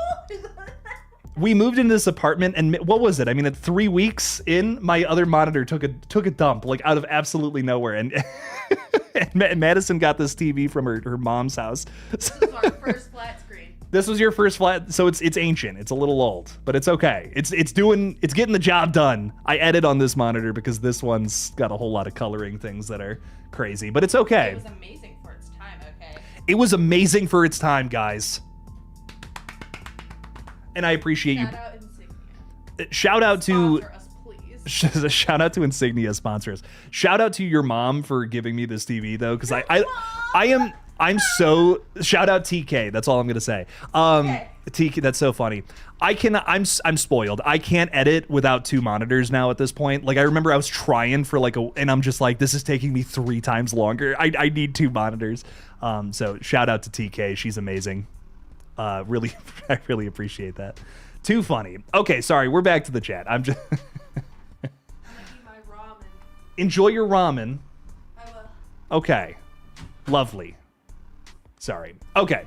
[SPEAKER 1] We moved into this apartment, and what was it? I mean, at 3 weeks in, my other monitor took a dump, like out of absolutely nowhere, and and Madison got this TV from her mom's house.
[SPEAKER 2] This was our first flat screen.
[SPEAKER 1] This was your first flat, so it's ancient. It's a little old, but it's okay. It's getting the job done. I edit on this monitor because this one's got a whole lot of coloring things that are crazy, but it's okay.
[SPEAKER 2] It was amazing for its time, okay?
[SPEAKER 1] It was amazing for its time, guys. And I appreciate you.
[SPEAKER 2] Shout out Insignia.
[SPEAKER 1] Shout out to
[SPEAKER 2] Sponsor us, please.
[SPEAKER 1] shout out to Insignia sponsors. Shout out to your mom for giving me this TV though, because I'm so shout out TK. That's all I'm gonna say.
[SPEAKER 2] Okay.
[SPEAKER 1] TK, that's so funny. I'm spoiled. I can't edit without 2 monitors now at this point. Like I remember I was trying for and I'm just like, this is taking me 3 times longer. I need 2 monitors. So shout out to TK. She's amazing. Really, I really appreciate that. Too funny. Okay, sorry, we're back to the chat. I'm just
[SPEAKER 2] I'm gonna eat my ramen.
[SPEAKER 1] enjoy your ramen.
[SPEAKER 2] I will.
[SPEAKER 1] Okay, lovely. Sorry. Okay,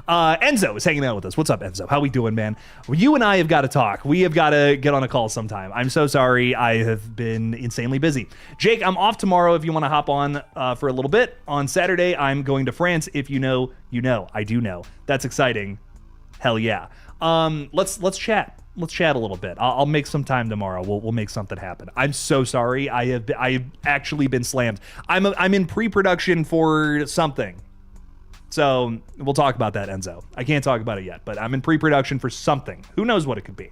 [SPEAKER 1] Enzo is hanging out with us. What's up, Enzo? How we doing, man? Well, you and I have got to talk. We have got to get on a call sometime. I'm so sorry. I have been insanely busy. Jake, I'm off tomorrow if you want to hop on for a little bit. On Saturday, I'm going to France. If you know, you know. I do know. That's exciting. Hell yeah. Let's chat. Let's chat a little bit. I'll make some time tomorrow. We'll make something happen. I'm so sorry. I've actually been slammed. I'm in pre-production for something. So we'll talk about that, Enzo. I can't talk about it yet, but I'm in pre-production for something. Who knows what it could be?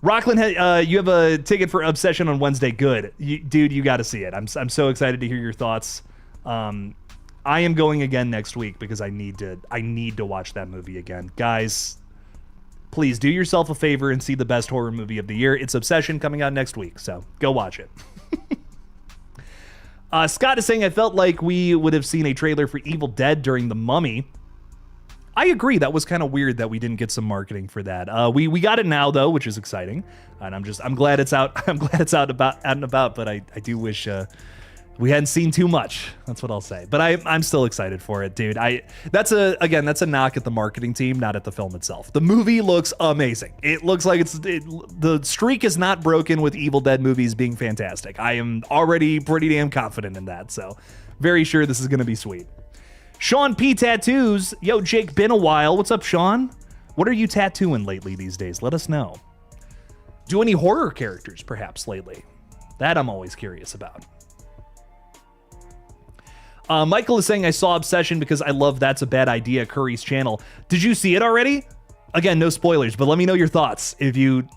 [SPEAKER 1] Rockland, you have a ticket for Obsession on Wednesday. Good. Dude, you got to see it. I'm so excited to hear your thoughts. I am going again next week because I need to watch that movie again. Guys, please do yourself a favor and see the best horror movie of the year. It's Obsession, coming out next week, so go watch it. Scott is saying, I felt like we would have seen a trailer for Evil Dead during The Mummy. I agree. That was kind of weird that we didn't get some marketing for that. We got it now though, which is exciting, and I'm glad it's out. I'm glad it's out and about. But I do wish we hadn't seen too much. That's what I'll say. But I'm still excited for it, dude. That's a knock at the marketing team, not at the film itself. The movie looks amazing. It looks like the streak is not broken with Evil Dead movies being fantastic. I am already pretty damn confident in that. So very sure this is gonna be sweet. Sean P. Tattoos. Yo, Jake, been a while. What's up, Sean? What are you tattooing lately these days? Let us know. Do any horror characters perhaps lately? That I'm always curious about. Michael is saying, I saw Obsession because I love That's a Bad Idea, Curry's channel. Did you see it already? Again, no spoilers, but let me know your thoughts if you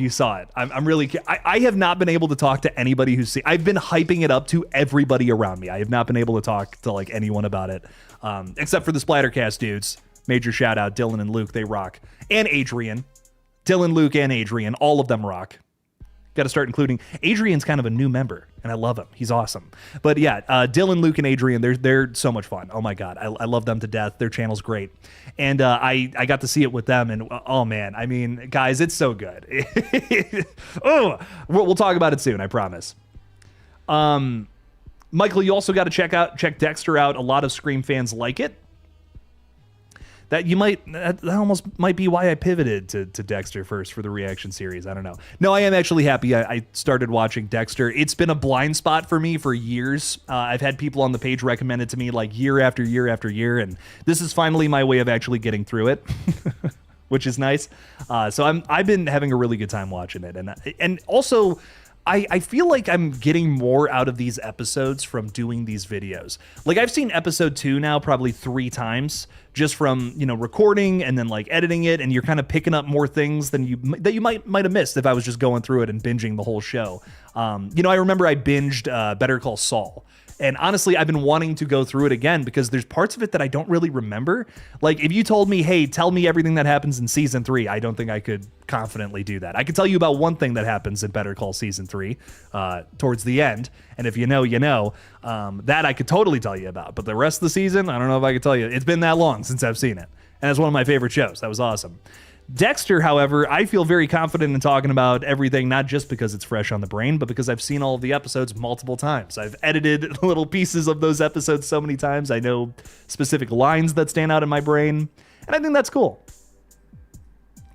[SPEAKER 1] saw it. I'm really, I have not been able to talk to anybody who's seen. I've been hyping it up to everybody around me. I have not been able to talk to like anyone about it, except for the Splattercast dudes. Major shout out, Dylan and Luke, they rock. And Adrian. Dylan, Luke, and Adrian, all of them rock. Got to start including Adrian's kind of a new member, and I love him. He's awesome. But yeah, Dylan, Luke, and Adrian, they're so much fun. Oh my god, I love them to death. Their channel's great, and I got to see it with them, and oh man, I mean, guys, it's so good. Oh, we'll talk about it soon, I promise. Michael, you also got to check Dexter out. A lot of Scream fans like it. That almost might be why I pivoted to Dexter first for the reaction series. I don't know. No, I am actually happy I started watching Dexter. It's been a blind spot for me for years. I've had people on the page recommend it to me like year after year after year, and this is finally my way of actually getting through it, which is nice. So I've been having a really good time watching it, and also I feel like I'm getting more out of these episodes from doing these videos. Like I've seen episode 2 now probably 3 times just from, recording and then like editing it, and you're kind of picking up more things than you might have missed if I was just going through it and binging the whole show. I remember I binged Better Call Saul. And honestly, I've been wanting to go through it again because there's parts of it that I don't really remember. Like if you told me, hey, tell me everything that happens in season 3, I don't think I could confidently do that. I could tell you about one thing that happens in Better Call season 3 towards the end. And if you know, that I could totally tell you about. But the rest of the season, I don't know if I could tell you. It's been that long since I've seen it. And it's one of my favorite shows. That was awesome. Dexter, however, I feel very confident in talking about everything, not just because it's fresh on the brain, but because I've seen all of the episodes multiple times. I've edited little pieces of those episodes so many times. I know specific lines that stand out in my brain, and I think that's cool.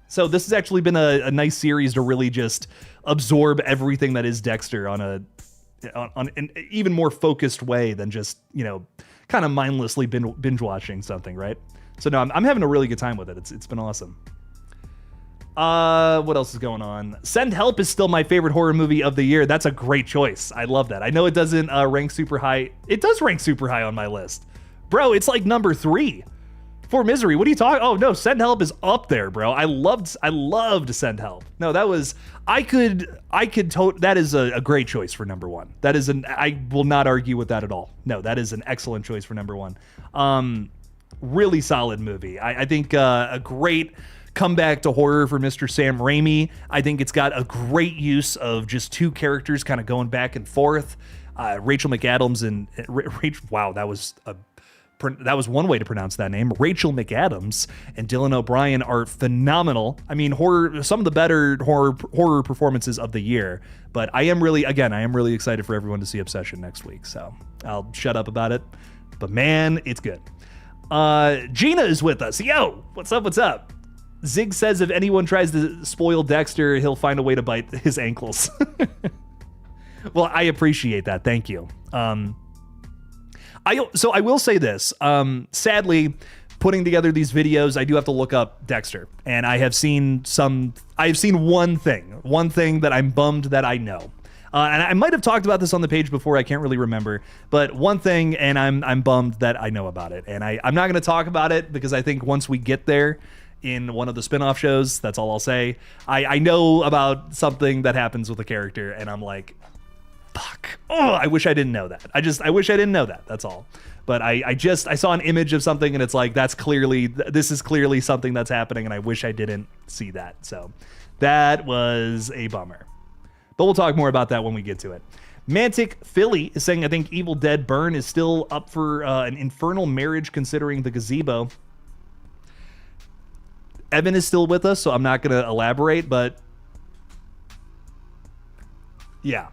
[SPEAKER 1] So this has actually been a nice series to really just absorb everything that is Dexter on an even more focused way than just, kind of mindlessly binge watching something, right? So no, I'm having a really good time with it. It's been awesome. What else is going on? Send Help is still my favorite horror movie of the year. That's a great choice. I love that. I know it doesn't rank super high. It does rank super high on my list. Bro, it's like number 3 for Misery. What are you talking? Oh no, Send Help is up there, bro. I loved Send Help. No, that was, that is a great choice for number 1. I will not argue with that at all. No, that is an excellent choice for number 1. Really solid movie. I think a great comeback to horror for Mr. Sam Raimi. I think it's got a great use of just 2 characters kind of going back and forth. Rachel McAdams and wow, that was one way to pronounce that name. Rachel McAdams and Dylan O'Brien are phenomenal. I mean, some of the better horror performances of the year. But I am really excited for everyone to see Obsession next week. So I'll shut up about it. But man, it's good. Gina is with us. Yo, what's up? What's up? Zig says if anyone tries to spoil Dexter, he'll find a way to bite his ankles. Well, I appreciate that. Thank you. I will say this. Sadly, putting together these videos, I do have to look up Dexter, and I have seen one thing that I'm bummed that I know. And I might have talked about this on the page before. I can't really remember, but one thing, and I'm bummed that I know about it. And I'm not going to talk about it because I think once we get there in one of the spin-off shows, that's all I'll say. I know about something that happens with a character, and I'm like, fuck. Oh, I wish I didn't know that. I wish I didn't know that. That's all. But I saw an image of something, and it's like, this is clearly something that's happening, and I wish I didn't see that. So that was a bummer. But we'll talk more about that when we get to it. Mantic Philly is saying, I think Evil Dead Burn is still up for an infernal marriage considering the gazebo. Evan is still with us, so I'm not going to elaborate, but yeah.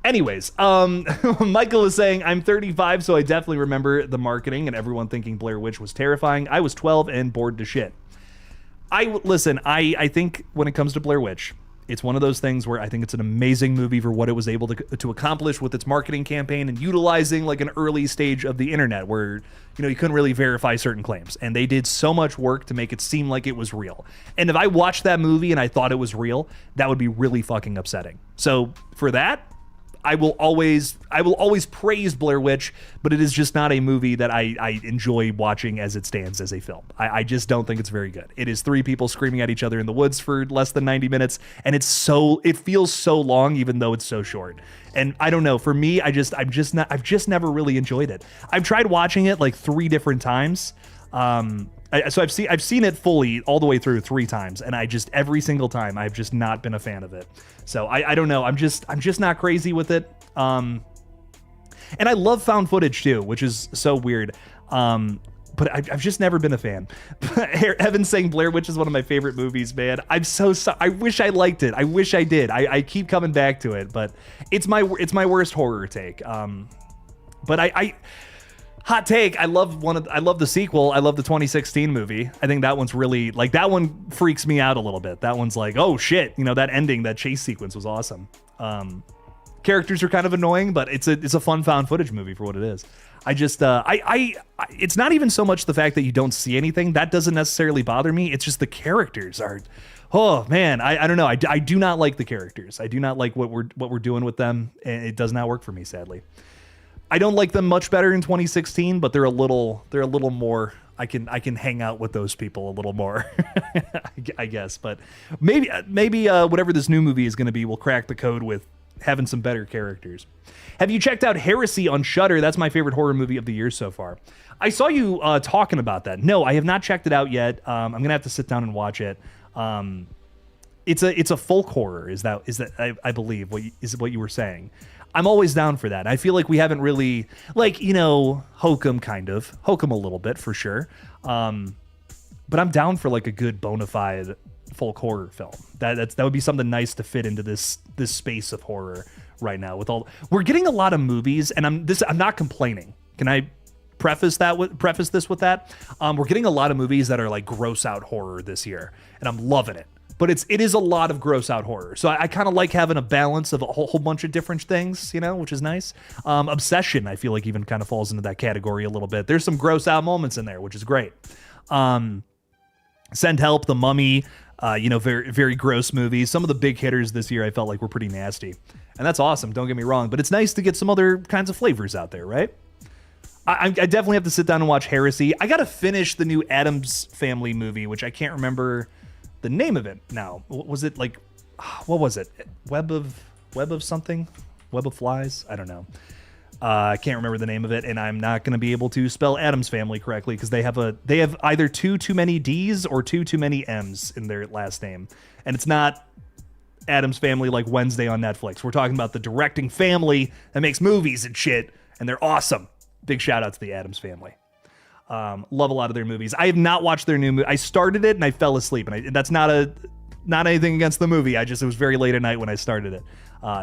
[SPEAKER 1] Anyways, Michael is saying, I'm 35, so I definitely remember the marketing and everyone thinking Blair Witch was terrifying. I was 12 and bored to shit. Listen, I think when it comes to Blair Witch, it's one of those things where I think it's an amazing movie for what it was able to accomplish with its marketing campaign and utilizing like an early stage of the internet where, you know, you couldn't really verify certain claims. And they did so much work to make it seem like it was real. And if I watched that movie and I thought it was real, that would be really fucking upsetting. So for that, I will always praise Blair Witch, but it is just not a movie that I enjoy watching as it stands as a film. I just don't think it's very good. It is three people screaming at each other in the woods for less than 90 minutes, and it feels so long even though it's so short. And I don't know, for me, I've just never really enjoyed it. I've tried watching it like 3 different times. So I've seen it fully all the way through 3 times, and every single time I've just not been a fan of it. So I don't know. I'm just not crazy with it. And I love found footage too, which is so weird. But I've just never been a fan. Evan's saying Blair Witch is one of my favorite movies, man. I'm so sorry. I wish I liked it. I wish I did. I keep coming back to it, but it's my worst horror take. But hot take, I love the sequel. I love the 2016 movie. I think that one's really, like, that one freaks me out a little bit. That one's like, oh shit, you know, that ending, that chase sequence was awesome. Characters are kind of annoying, but it's a fun found footage movie for what it is. It's not even so much the fact that you don't see anything. That doesn't necessarily bother me. It's just the characters are, oh man, I don't know. I do not like the characters. I do not like what we're doing with them. And it does not work for me, sadly. I don't like them much better in 2016, but they're a little more. I can hang out with those people a little more, I guess. But maybe whatever this new movie is going to be will crack the code with having some better characters. Have you checked out Heresy on Shudder? That's my favorite horror movie of the year so far. I saw you talking about that. No, I have not checked it out yet. I'm gonna have to sit down and watch it. It's a folk horror. Is that I believe what you were saying. I'm always down for that. I feel like we haven't really, like, you know, hokum a little bit for sure. But I'm down for like a good bona fide folk horror film. That would be something nice to fit into this space of horror right now. We're getting a lot of movies, and I'm not complaining. Can I preface this with that? We're getting a lot of movies that are like gross out horror this year, and I'm loving it. But it is a lot of gross out horror. So I kind of like having a balance of a whole bunch of different things, you know, which is nice. Obsession, I feel like, even kind of falls into that category a little bit. There's some gross out moments in there, which is great. Send Help, The Mummy, very, very gross movies. Some of the big hitters this year I felt like were pretty nasty. And that's awesome, don't get me wrong. But it's nice to get some other kinds of flavors out there, right? I definitely have to sit down and watch Heresy. I got to finish the new Addams Family movie, which I can't remember the name of it now. Was it like, what was it? Web of something? Web of Flies? I don't know. I can't remember the name of it, and I'm not going to be able to spell Addams Family correctly because they have either too many D's or too many M's in their last name. And it's not Addams Family like Wednesday on Netflix. We're talking about the directing family that makes movies and shit, and they're awesome. Big shout out to the Addams Family. Love a lot of their movies. I have not watched their new movie. I started it and I fell asleep, and that's not anything against the movie. It was very late at night when I started it.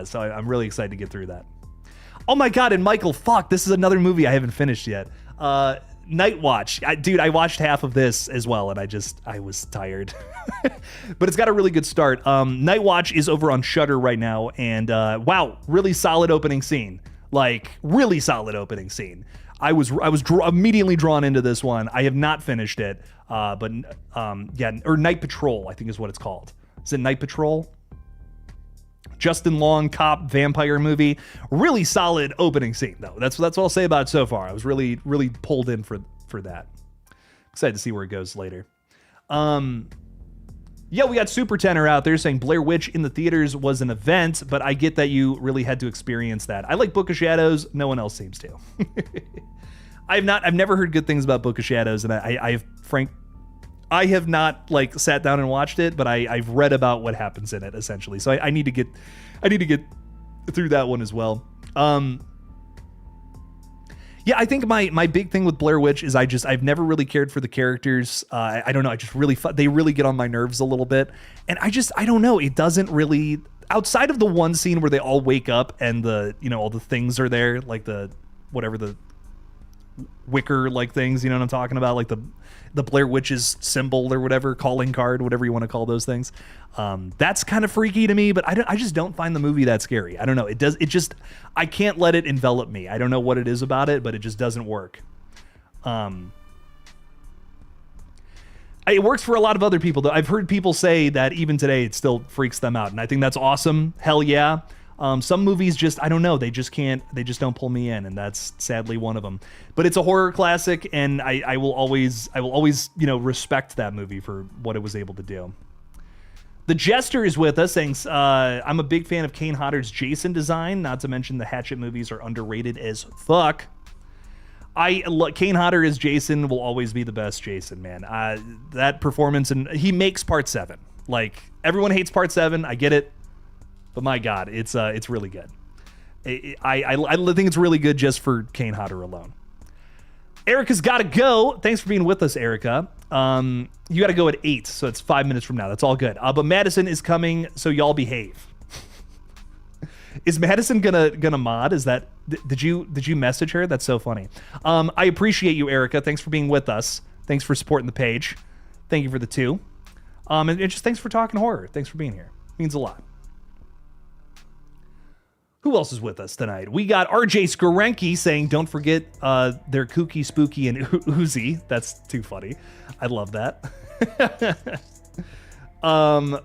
[SPEAKER 1] So I'm really excited to get through that. Oh my God, and Michael, fuck, this is another movie I haven't finished yet. Night Watch. Dude, I watched half of this as well, and I was tired. But it's got a really good start. Night Watch is over on Shudder right now, and wow, really solid opening scene. Like, really solid opening scene. I was immediately drawn into this one. I have not finished it, or Night Patrol, I think is what it's called. Is it Night Patrol? Justin Long cop vampire movie. Really solid opening scene though. That's what I'll say about it so far. I was really pulled in for that. Excited to see where it goes later. Yeah, we got Super Tenor out there saying Blair Witch in the theaters was an event, but I get that you really had to experience that. I like Book of Shadows. No one else seems to. I've never heard good things about Book of Shadows, and I have not like sat down and watched it, but I've read about what happens in it essentially. So I need to get through that one as well. Yeah, Yeah, I think my big thing with Blair Witch is I've never really cared for the characters. I don't know. I just really they really get on my nerves a little bit, and I don't know. It doesn't really, outside of the one scene where they all wake up and all the things are there, like the wicker like things. You know what I'm talking about? Like the Blair Witch's symbol or whatever, calling card, whatever you want to call those things. That's kind of freaky to me, but I just don't find the movie that scary. I don't know. I can't let it envelop me. I don't know what it is about it, but it just doesn't work. It works for a lot of other people, though. I've heard people say that even today it still freaks them out, and I think that's awesome. Hell yeah. Some movies just, I don't know, they just don't pull me in, and that's sadly one of them. But it's a horror classic, and I will always respect that movie for what it was able to do. The Jester is with us, saying, I'm a big fan of Kane Hodder's Jason design, not to mention the Hatchet movies are underrated as fuck. Kane Hodder as Jason will always be the best Jason, man. That performance, and he makes Part 7. Like, everyone hates Part 7, I get it. But my God, it's really good. I think it's really good just for Kane Hodder alone. Erica's got to go. Thanks for being with us, Erica. You got to go at 8, so it's 5 minutes from now. That's all good. But Madison is coming, so y'all behave. Is Madison gonna mod? Is that did you message her? That's so funny. I appreciate you, Erica. Thanks for being with us. Thanks for supporting the page. Thank you for the 2. And just thanks for talking horror. Thanks for being here. Means a lot. Who else is with us tonight? We got RJ Skorenki saying, don't forget they're kooky, spooky, and oozy. That's too funny. I love that.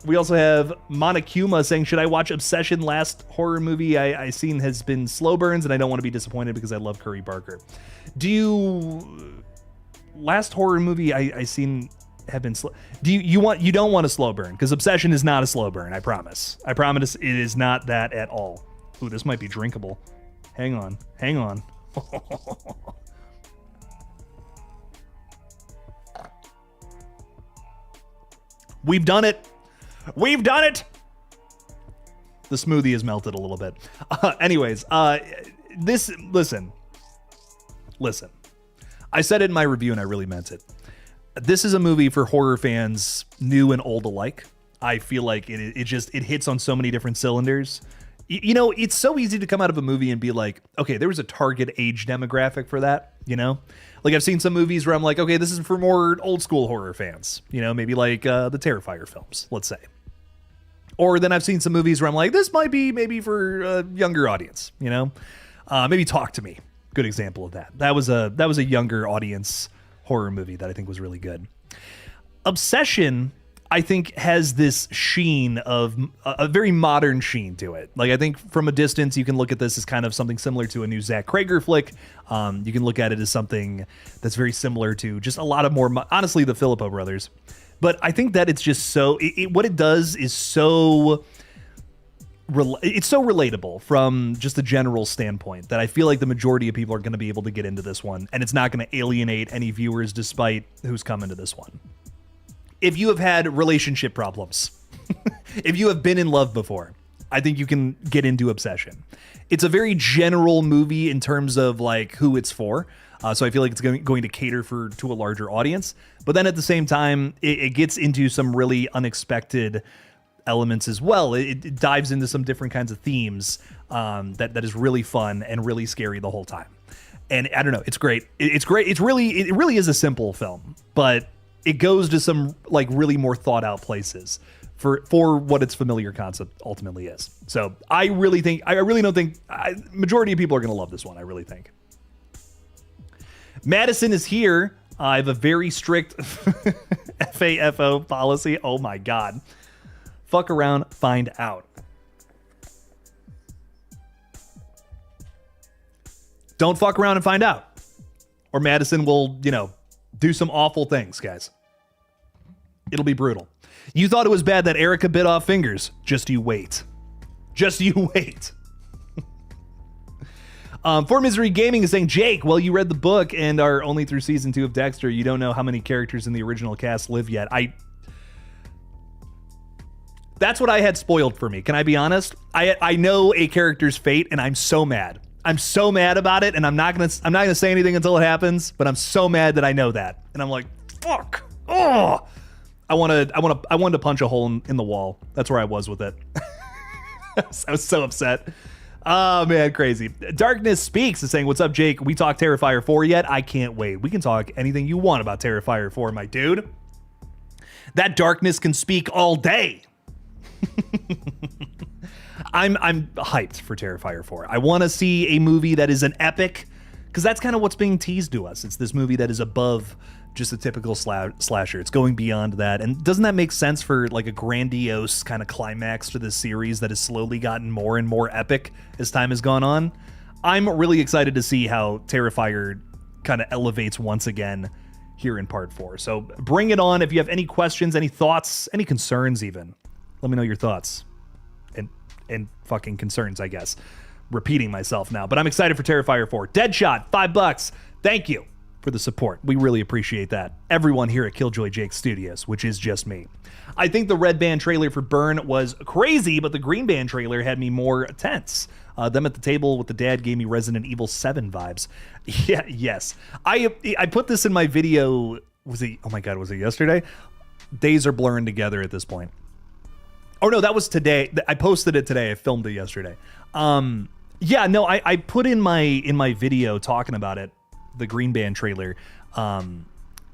[SPEAKER 1] We also have Monokuma saying, should I watch Obsession? Last horror movie I seen has been Slow Burns, and I don't want to be disappointed because I love Curry Barker. Last horror movie I seen have been slow. You don't want a slow burn, because Obsession is not a slow burn. I promise it is not that at all. Ooh, this might be drinkable. Hang on. We've done it. The smoothie is melted a little bit. Anyways, listen. I said it in my review and I really meant it. This is a movie for horror fans, new and old alike. I feel like it hits on so many different cylinders. It's so easy to come out of a movie and be like, okay, there was a target age demographic for that, Like I've seen some movies where I'm like, okay, this is for more old school horror fans, maybe like the Terrifier films, let's say. Or then I've seen some movies where I'm like, this might be maybe for a younger audience, maybe Talk to Me. Good example of that. That was a younger audience horror movie that I think was really good. Obsession, I think, has this sheen of a very modern sheen to it. Like, I think from a distance, you can look at this as kind of something similar to a new Zach Krager flick. You can look at it as something that's very similar to just a lot of more, honestly, the Filippo brothers. But I think that it's just so, what it does is so, it's so relatable from just a general standpoint that I feel like the majority of people are going to be able to get into this one, and it's not going to alienate any viewers despite who's coming to this one. If you have had relationship problems, if you have been in love before, I think you can get into Obsession. It's a very general movie in terms of like who it's for. So I feel like it's going to cater to a larger audience. But then at the same time, it gets into some really unexpected elements as well. It dives into some different kinds of themes that is really fun and really scary the whole time. And I don't know, it's great. It's great. It really is a simple film, but it goes to some like really more thought out places for what its familiar concept ultimately is. So I really don't think majority of people are going to love this one. I really think. Madison is here. I have a very strict FAFO policy. Oh my God. Fuck around, find out. Don't fuck around and find out. Or Madison will, do some awful things, guys. It'll be brutal. You thought it was bad that Erica bit off fingers. Just you wait. For Misery Gaming is saying, Jake, well, you read the book and are only through season 2 of Dexter. You don't know how many characters in the original cast live yet. That's what I had spoiled for me. Can I be honest? I know a character's fate, and I'm so mad. I'm so mad about it, and I'm not gonna say anything until it happens. But I'm so mad that I know that, and I'm like, fuck. Oh, I wanted to punch a hole in the wall. That's where I was with it. I was so upset. Oh man, crazy. Darkness Speaks is saying, "What's up, Jake? We talked Terrifier 4 yet? I can't wait. We can talk anything you want about Terrifier 4, my dude. That darkness can speak all day." I'm hyped for Terrifier 4. I want to see a movie that is an epic, because that's kind of what's being teased to us. It's this movie that is above just a typical slasher. It's going beyond that. And doesn't that make sense for like a grandiose kind of climax to this series that has slowly gotten more and more epic as time has gone on? I'm really excited to see how Terrifier kind of elevates once again here in part 4. So bring it on. If you have any questions, any thoughts, any concerns even, let me know your thoughts and fucking concerns, I guess. Repeating myself now, but I'm excited for Terrifier 4. Deadshot, $5. Thank you for the support. We really appreciate that. Everyone here at Killjoy Jake Studios, which is just me. I think the red band trailer for Burn was crazy, but the green band trailer had me more tense. Them at the table with the dad gave me Resident Evil 7 vibes. Yeah, yes. I put this in my video. Was it? Oh my God, was it yesterday? Days are blurring together at this point. Oh no, that was today. I posted it today. I filmed it yesterday. Yeah, no, I put in my video talking about it, the green band trailer.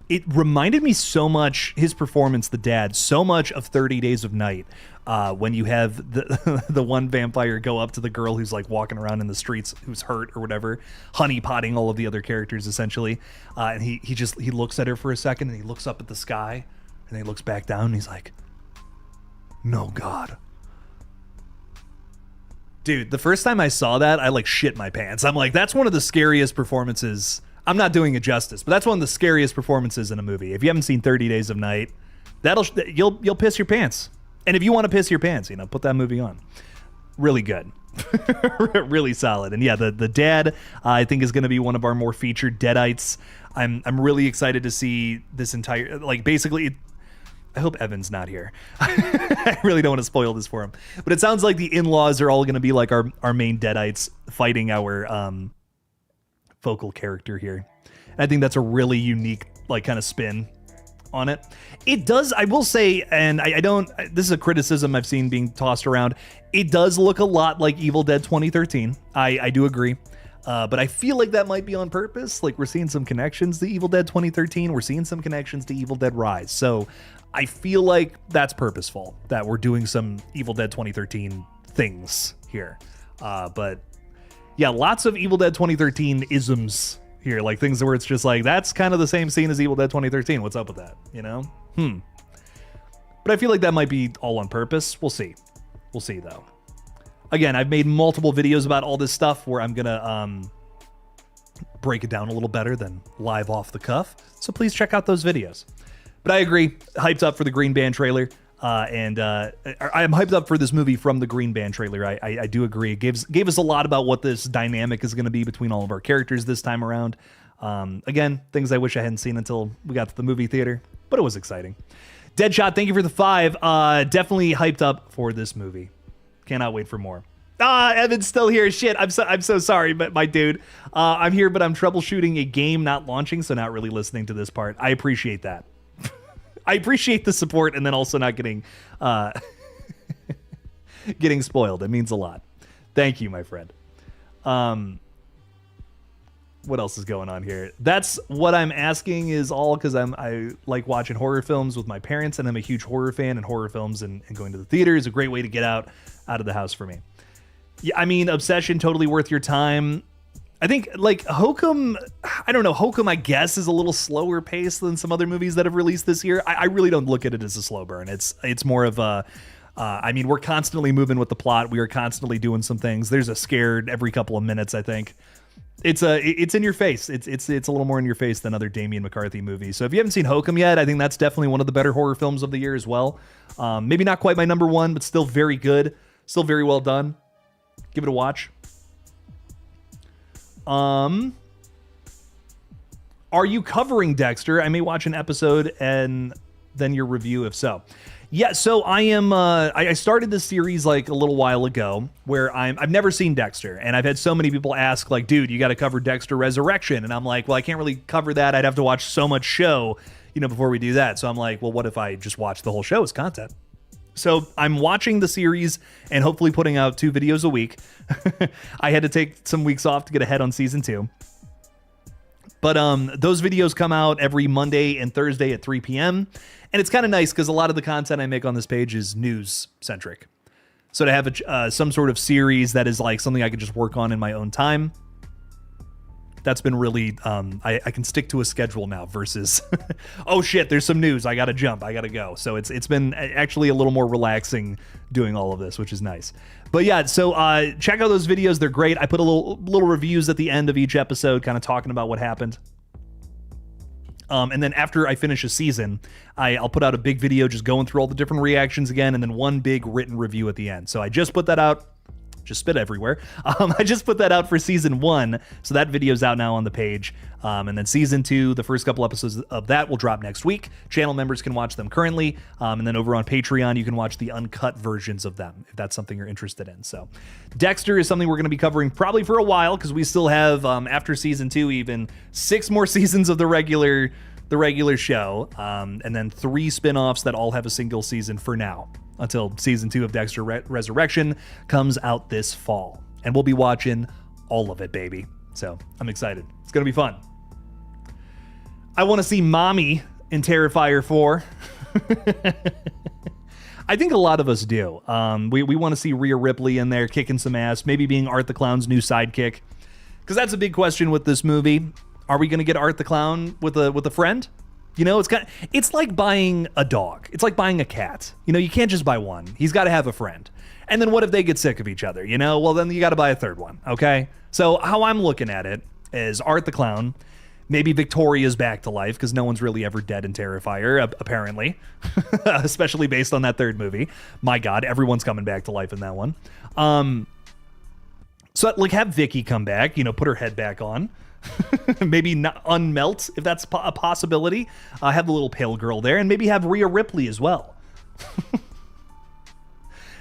[SPEAKER 1] It reminded me so much, his performance, the dad, so much of 30 Days of Night, when you have the one vampire go up to the girl who's like walking around in the streets, who's hurt or whatever, honeypotting all of the other characters essentially, and he looks at her for a second, and he looks up at the sky, and he looks back down, and he's like, "No God." Dude, the first time I saw that, I like shit my pants. I'm like, that's one of the scariest performances. I'm not doing it justice, but that's one of the scariest performances in a movie. If you haven't seen 30 Days of Night, you'll piss your pants. And if you want to piss your pants, put that movie on. Really good. Really solid. And yeah, the dad, I think, is going to be one of our more featured Deadites. I'm really excited to see this entire, like, basically, I hope Evan's not here. I really don't want to spoil this for him. But it sounds like the in-laws are all going to be like our main Deadites fighting our focal character here. And I think that's a really unique, like, kind of spin on it. It does, I will say, and I don't, this is a criticism I've seen being tossed around. It does look a lot like Evil Dead 2013. I do agree. But I feel like that might be on purpose. Like, we're seeing some connections to Evil Dead 2013. We're seeing some connections to Evil Dead Rise. So I feel like that's purposeful, that we're doing some Evil Dead 2013 things here. But yeah, lots of Evil Dead 2013 isms here, like things where it's just like, that's kind of the same scene as Evil Dead 2013. What's up with that? But I feel like that might be all on purpose. We'll see. We'll see, though. Again, I've made multiple videos about all this stuff where I'm gonna break it down a little better than live off the cuff. So please check out those videos. But I agree, hyped up for the Green Band trailer, and I'm hyped up for this movie from the Green Band trailer. I do agree. It gave us a lot about what this dynamic is going to be between all of our characters this time around. Again, things I wish I hadn't seen until we got to the movie theater, but it was exciting. Deadshot, thank you for the 5. Definitely hyped up for this movie. Cannot wait for more. Evan's still here. Shit, I'm so sorry, but my dude, I'm here, but I'm troubleshooting a game not launching, so not really listening to this part. I appreciate that. I appreciate the support, and then also not getting getting spoiled. It means a lot. Thank you, my friend. What else is going on here? That's what I'm asking is all because I like watching horror films with my parents, and I'm a huge horror fan, and horror films and going to the theater is a great way to get out of the house for me. Yeah, I mean, Obsession, totally worth your time. I think, like, Hokum, I don't know, Hokum, I guess, is a little slower pace than some other movies that have released this year. I really don't look at it as a slow burn. It's more of a, I mean, we're constantly moving with the plot. We are constantly doing some things. There's a scared every couple of minutes, I think. It's in your face. It's a little more in your face than other Damian McCarthy movies. So if you haven't seen Hokum yet, I think that's definitely one of the better horror films of the year as well. Maybe not quite my number one, but still very good. Still very well done. Give it a watch. Are you covering Dexter? I may watch an episode and then your review if so. Yeah, so I am. I started this series like a little while ago, where I've never seen Dexter, and I've had so many people ask, like, "Dude, you got to cover Dexter Resurrection," and I'm like, "Well, I can't really cover that. I'd have to watch so much show, before we do that." So I'm like, "Well, what if I just watch the whole show as content?" So I'm watching the series and hopefully putting out 2 videos a week. I had to take some weeks off to get ahead on season 2. But those videos come out every Monday and Thursday at 3 p.m. And it's kind of nice because a lot of the content I make on this page is news-centric. So to have some sort of series that is like something I could just work on in my own time, that's been really, I can stick to a schedule now versus, oh shit, there's some news, I gotta jump, I gotta go. So it's been actually a little more relaxing doing all of this, which is nice. But yeah, so check out those videos, they're great. I put a little reviews at the end of each episode, kind of talking about what happened. And then after I finish a season, I'll put out a big video just going through all the different reactions again, and then one big written review at the end. So I just put that out. Just spit everywhere. I just put that out for season 1, so that video's out now on the page. And then season 2, the first couple episodes of that will drop next week. Channel members can watch them currently, and then over on Patreon you can watch the uncut versions of them if that's something you're interested in. So Dexter is something we're going to be covering probably for a while because we still have after season 2 even 6 more seasons of the regular show, and then 3 spin-offs that all have a single season for now, until season 2 of Dexter Resurrection comes out this fall. And we'll be watching all of it, baby. So I'm excited. It's going to be fun. I want to see Mommy in Terrifier 4. I think a lot of us do. We want to see Rhea Ripley in there kicking some ass, maybe being Art the Clown's new sidekick. Because that's a big question with this movie. Are we going to get Art the Clown with a friend? It's like buying a dog. It's like buying a cat. You can't just buy one. He's got to have a friend. And then what if they get sick of each other? Well, then you got to buy a third one, okay? So how I'm looking at it is Art the Clown, maybe Victoria's back to life, because no one's really ever dead in Terrifier, apparently, especially based on that third movie. My God, everyone's coming back to life in that one. So like have Vicky come back, put her head back on. Maybe not unmelt if that's a possibility. Have the little pale girl there, and maybe have Rhea Ripley as well.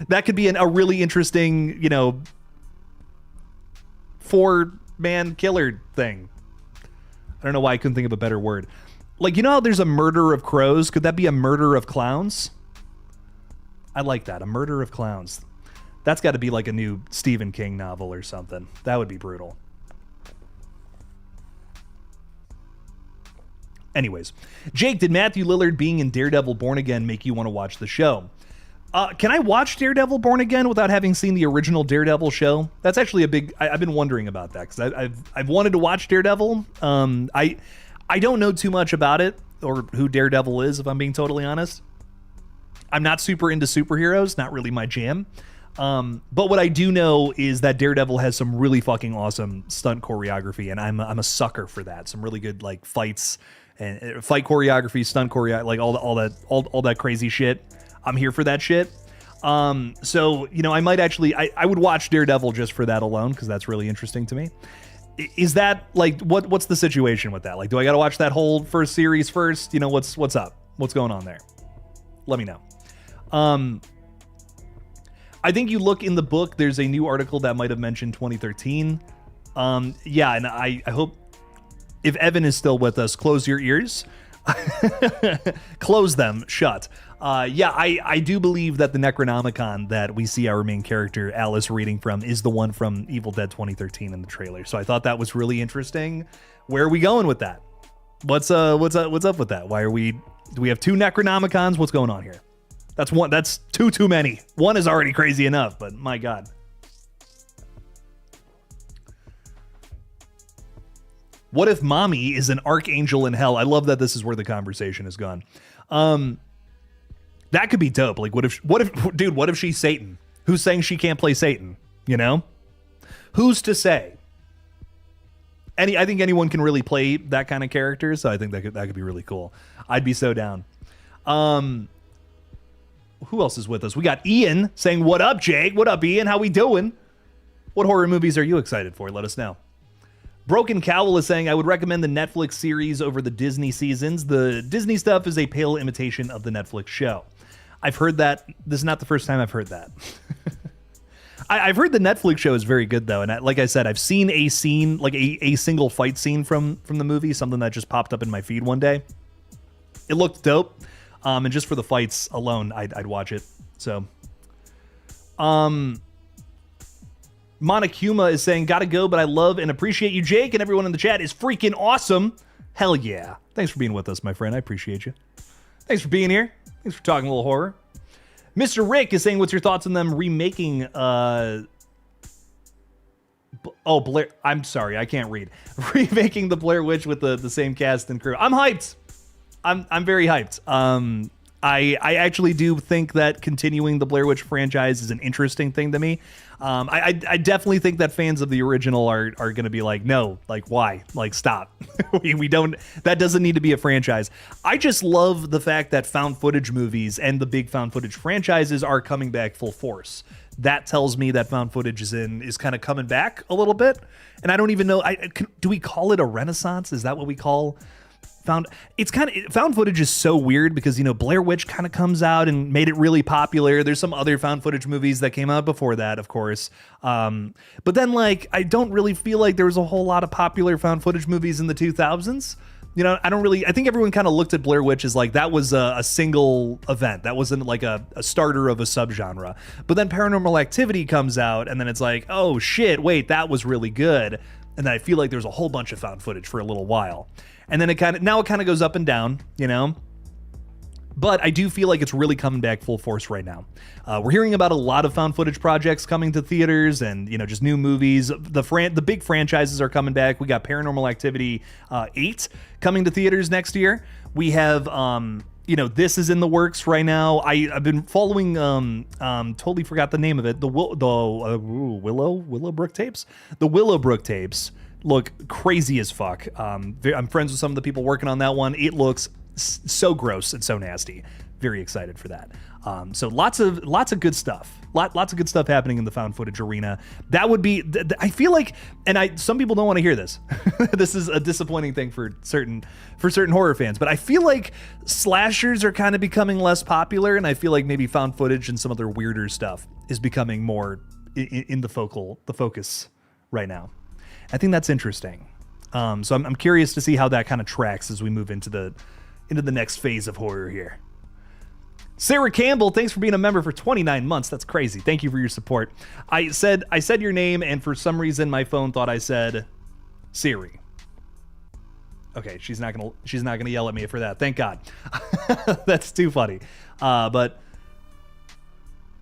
[SPEAKER 1] That could be a really interesting, 4-man killer thing. I don't know why I couldn't think of a better word. Like, how there's a murder of crows? Could that be a murder of clowns? I like that. A murder of clowns. That's got to be like a new Stephen King novel or something. That would be brutal. Anyways, Jake, did Matthew Lillard being in Daredevil Born Again make you want to watch the show? Can I watch Daredevil Born Again without having seen the original Daredevil show? That's actually I've been wondering about that because I've wanted to watch Daredevil. I don't know too much about it or who Daredevil is, if I'm being totally honest. I'm not super into superheroes, not really my jam. But what I do know is that Daredevil has some really fucking awesome stunt choreography, and I'm a sucker for that. Some really good like fights and fight choreography, stunt choreography, like all that crazy shit. I'm here for that shit. So I might actually I would watch Daredevil just for that alone because that's really interesting to me. Is that like what's the situation with that? Like, do I got to watch that whole first series first? What's up? What's going on there? Let me know. I think you look in the book, there's a new article that might have mentioned 2013. Yeah, and I hope if Evan is still with us, close your ears. Close them shut. Yeah, I do believe that the Necronomicon that we see our main character Alice reading from is the one from Evil Dead 2013 in the trailer. So I thought that was really interesting. Where are we going with that? What's up with that? Do we have 2 Necronomicons? What's going on here? That's too many. One is already crazy enough, but my God. What if Mommy is an archangel in hell? I love that this is where the conversation has gone. That could be dope. Like, what if she's Satan? Who's saying she can't play Satan? Who's to say? I think anyone can really play that kind of character, so I think that could be really cool. I'd be so down. Who else is with us? We got Ian saying, "What up, Jake? What up, Ian? How we doing? What horror movies are you excited for? Let us know." Broken Cowl is saying, "I would recommend the Netflix series over the Disney seasons. The Disney stuff is a pale imitation of the Netflix show." I've heard that. This is not the first time I've heard that. I've heard the Netflix show is very good though, and like I said, I've seen a scene, like a single fight scene from the movie, something that just popped up in my feed one day. It looked dope, and just for the fights alone, I'd watch it. So, Monokuma is saying, gotta go, but I love and appreciate you, Jake, and everyone in the chat is freaking awesome. Hell yeah! Thanks for being with us, my friend. I appreciate you. Thanks for being here. Thanks for talking a little horror. Mr. Rick is saying, what's your thoughts on them remaking, Blair, I'm sorry, I can't read. Remaking the Blair Witch with the same cast and crew. I'm hyped. I'm very hyped. I actually do think that continuing the Blair Witch franchise is an interesting thing to me. I definitely think that fans of the original are going to be like, no, like, why? Like, stop. we don't, that doesn't need to be a franchise. I just love the fact that found footage movies and the big found footage franchises are coming back full force. That tells me that found footage is kind of coming back a little bit. And I don't even know, do we call it a renaissance? Is that what we call found footage is so weird because, you know, Blair Witch kind of comes out and made it really popular. There's some other found footage movies that came out before that, of course. But then, like, I don't really feel like there was a whole lot of popular found footage movies in the 2000s. You know, I think everyone kind of looked at Blair Witch as like that was a single event. That wasn't like a starter of a subgenre. But then Paranormal Activity comes out and then it's like, oh shit, wait, that was really good. And then I feel like there's a whole bunch of found footage for a little while. And then it kind of goes up and down, you know? But I do feel like it's really coming back full force right now. We're hearing about a lot of found footage projects coming to theaters and, you know, just new movies. The big franchises are coming back. We got Paranormal Activity 8 coming to theaters next year. We have, you know, this is in the works right now. I've been following, totally forgot the name of it. The Willowbrook tapes? The Willowbrook tapes look crazy as fuck. I'm friends with some of the people working on that one. It looks so gross and so nasty. Very excited for that. So lots of good stuff. Lots of good stuff happening in the found footage arena. That would be, I feel like, and some people don't want to hear this. This is a disappointing thing for certain horror fans, but I feel like slashers are kind of becoming less popular, and I feel like maybe found footage and some other weirder stuff is becoming more in the focus right now. I think that's interesting. So I'm curious to see how that kind of tracks as we move into the next phase of horror here. Sarah Campbell, thanks for being a member for 29 months. That's crazy. Thank you for your support. I said your name, and for some reason my phone thought I said Siri. Okay, she's not gonna yell at me for that. Thank God. That's too funny. But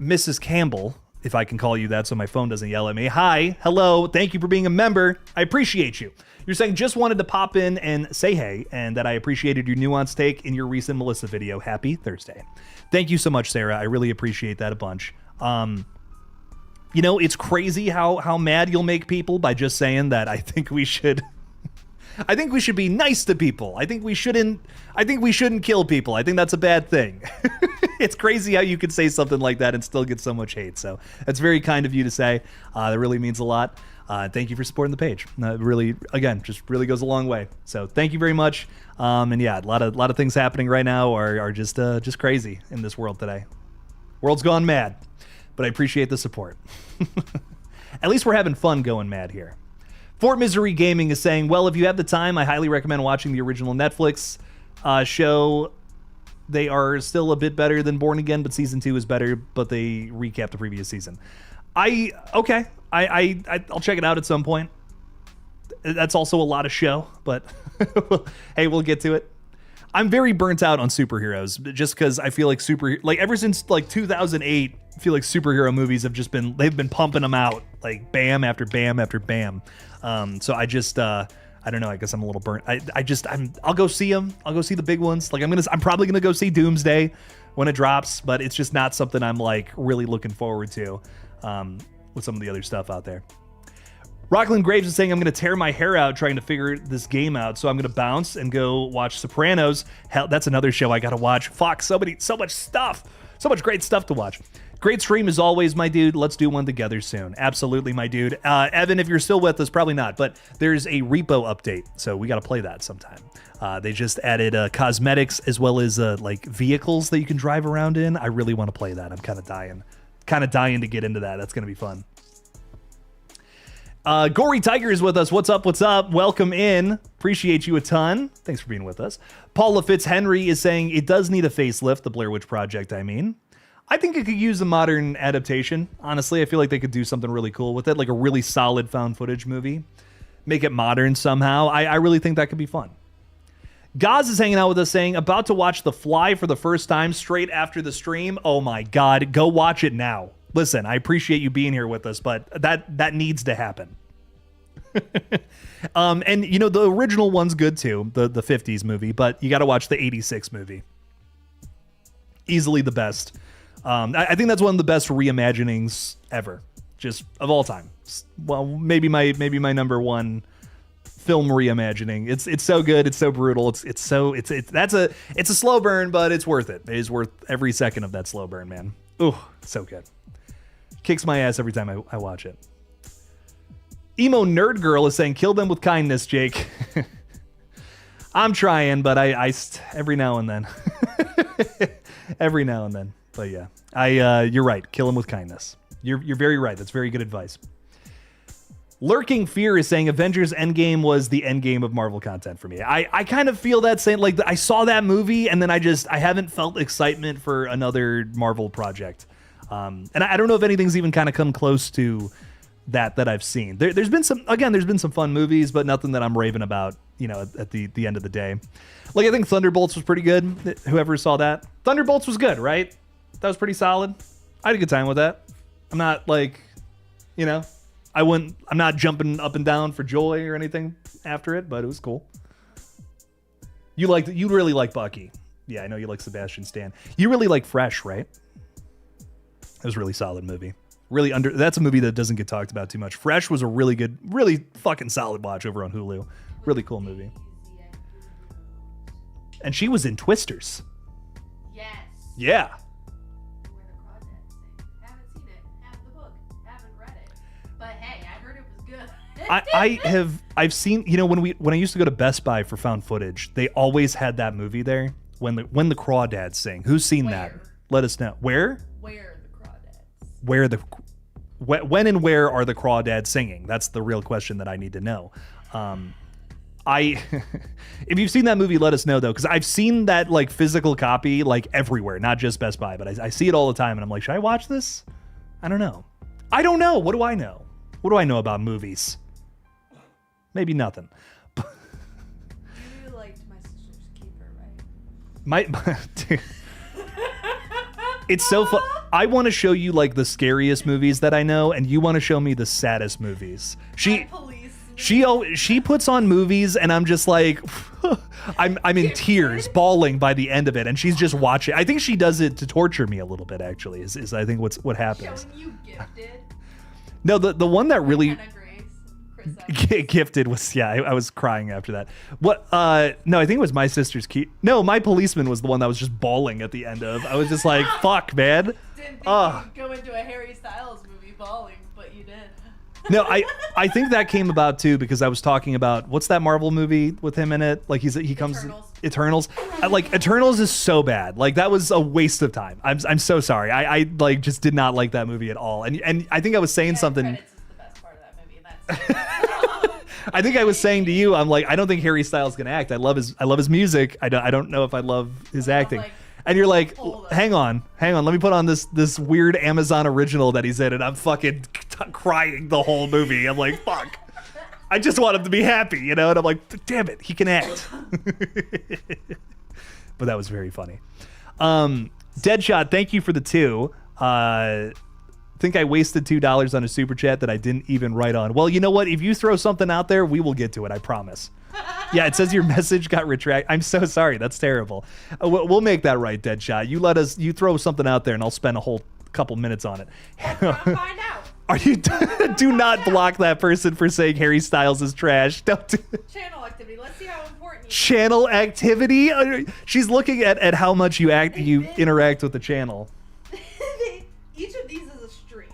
[SPEAKER 1] Mrs. Campbell, if I can call you that so my phone doesn't yell at me. Hi, hello, thank you for being a member. I appreciate you. You're saying, just wanted to pop in and say hey, and that I appreciated your nuanced take in your recent Melissa video. Happy Thursday. Thank you so much, Sarah. I really appreciate that a bunch. You know, it's crazy how mad you'll make people by just saying that I think we should be nice to people. I think we shouldn't kill people. I think that's a bad thing. It's crazy how you could say something like that and still get so much hate. So that's very kind of you to say. That really means a lot. Thank you for supporting the page. Really, again, just really goes a long way. So thank you very much. And yeah, a lot of things happening right now are just crazy in this world today. World's gone mad, but I appreciate the support. At least we're having fun going mad here. Fort Misery Gaming is saying, well, if you have the time, I highly recommend watching the original Netflix show. They are still a bit better than Born Again, but season 2 is better, but they recap the previous season. I'll check it out at some point. That's also a lot of show, but hey, we'll get to it. I'm very burnt out on superheroes just because I feel like ever since like 2008, I feel like superhero movies they've been pumping them out like bam after bam after bam. So I just, I don't know. I guess I'm a little burnt. I'll go see them. I'll go see the big ones. Like I'm probably gonna go see Doomsday when it drops, but it's just not something I'm like really looking forward to. With some of the other stuff out there. Rockland Graves is saying, I'm going to tear my hair out trying to figure this game out, so I'm going to bounce and go watch Sopranos. Hell, that's another show I got to watch. Fuck, so much stuff. So much great stuff to watch. Great stream as always, my dude. Let's do one together soon. Absolutely, my dude. Evan, if you're still with us, probably not, but there's a repo update, so we got to play that sometime. They just added cosmetics as well as like vehicles that you can drive around in. I really want to play that. I'm kind of dying to get into that. That's going to be fun. Gory Tiger is with us. What's up? What's up? Welcome in. Appreciate you a ton. Thanks for being with us. Paula Fitzhenry is saying it does need a facelift, the Blair Witch Project, I mean. I think it could use a modern adaptation. Honestly, I feel like they could do something really cool with it, like a really solid found footage movie. Make it modern somehow. I really think that could be fun. Gaz is hanging out with us saying, about to watch The Fly for the first time straight after the stream. Oh my God, go watch it now. Listen, I appreciate you being here with us, but that needs to happen. And you know, the original one's good too, the 50s movie, but you got to watch the 86 movie. Easily the best. I think that's one of the best reimaginings ever, just of all time. Well, maybe my number one film reimagining. It's so good, it's so brutal, it's a slow burn, but it's worth it. It is worth every second of that slow burn, man. Ooh, so good. Kicks my ass every time I watch it. Emo Nerd Girl is saying, kill them with kindness, Jake. I'm trying, but I every now and then. Every now and then. But yeah, you're right. Kill them with kindness. You're very right. That's very good advice. Lurking Fear is saying Avengers Endgame was the endgame of Marvel content for me. I kind of feel that same, like I saw that movie and then I haven't felt excitement for another Marvel project. And I don't know if anything's even kind of come close to that I've seen. There's been some fun movies, but nothing that I'm raving about, you know, at the end of the day. Like, I think Thunderbolts was pretty good. Whoever saw that. Thunderbolts was good, right? That was pretty solid. I had a good time with that. I'm not like, you know, I'm not jumping up and down for joy or anything after it, but it was cool. You really like Bucky. Yeah, I know you like Sebastian Stan. You really like Fresh, right? It was a really solid movie. That's a movie that doesn't get talked about too much. Fresh was a really good, really fucking solid watch over on Hulu. Really cool movie. And she was in Twisters.
[SPEAKER 2] Yes.
[SPEAKER 1] Yeah.
[SPEAKER 2] Where the Crawdads sing. Haven't seen it. Have the book. Haven't read it. But hey, I heard it was good.
[SPEAKER 1] I've seen, you know, when I used to go to Best Buy for found footage, they always had that movie there when the Crawdads sing. Who's seen that? Let us know. Where the Crawdads. When and where are the Crawdads singing? That's the real question that I need to know. If you've seen that movie, let us know though, because I've seen that like physical copy like everywhere, not just Best Buy, but I see it all the time, and I'm like, should I watch this? I don't know. What do I know? What do I know about movies? Maybe nothing.
[SPEAKER 2] You liked My Sister's Keeper, right?
[SPEAKER 1] Dude. It's so fun. I want to show you like the scariest movies that I know, and you want to show me the saddest movies. She puts on movies, and I'm just like, I'm in tears, bawling by the end of it, and she's just watching. I think she does it to torture me a little bit. Actually, is I think what happens.
[SPEAKER 2] Showing you Gifted.
[SPEAKER 1] No, the one that really.
[SPEAKER 2] Grace,
[SPEAKER 1] Gifted was, yeah, I was crying after that. What? No, I think it was My Sister's Keeper. No, My Policeman was the one that was just bawling at the end of. I was just like, fuck, man.
[SPEAKER 2] Didn't think you'd go into a Harry Styles movie bawling, but you did.
[SPEAKER 1] No, I think that came about too because I was talking about what's that Marvel movie with him in it? Like he comes Eternals. Like Eternals is so bad. Like that was a waste of time. I'm so sorry. I like just did not like that movie at all. And I think I was saying something.
[SPEAKER 2] Credits is the best part of that movie. That's
[SPEAKER 1] I think I was saying to you, I'm like, I don't think Harry Styles can act. I love his music. I don't know if I love his acting. And you're like, hang on. Let me put on this weird Amazon original that he's in, and I'm fucking crying the whole movie. I'm like, fuck. I just want him to be happy, you know? And I'm like, damn it, he can act. But that was very funny. Deadshot, thank you for the 2. Think I wasted $2 on a super chat that I didn't even write on. Well, you know what? If you throw something out there, we will get to it. I promise. Yeah, it says your message got retracted. I'm so sorry. That's terrible. We'll make that right, Deadshot. You throw something out there, and I'll spend a whole couple minutes on it.
[SPEAKER 2] find out.
[SPEAKER 1] Are you? Do not block that person for saying Harry Styles is trash. Don't do
[SPEAKER 2] Channel activity. Let's see how important you
[SPEAKER 1] Channel activity? She's looking at how much you interact with the channel.
[SPEAKER 2] Each of these is a stream.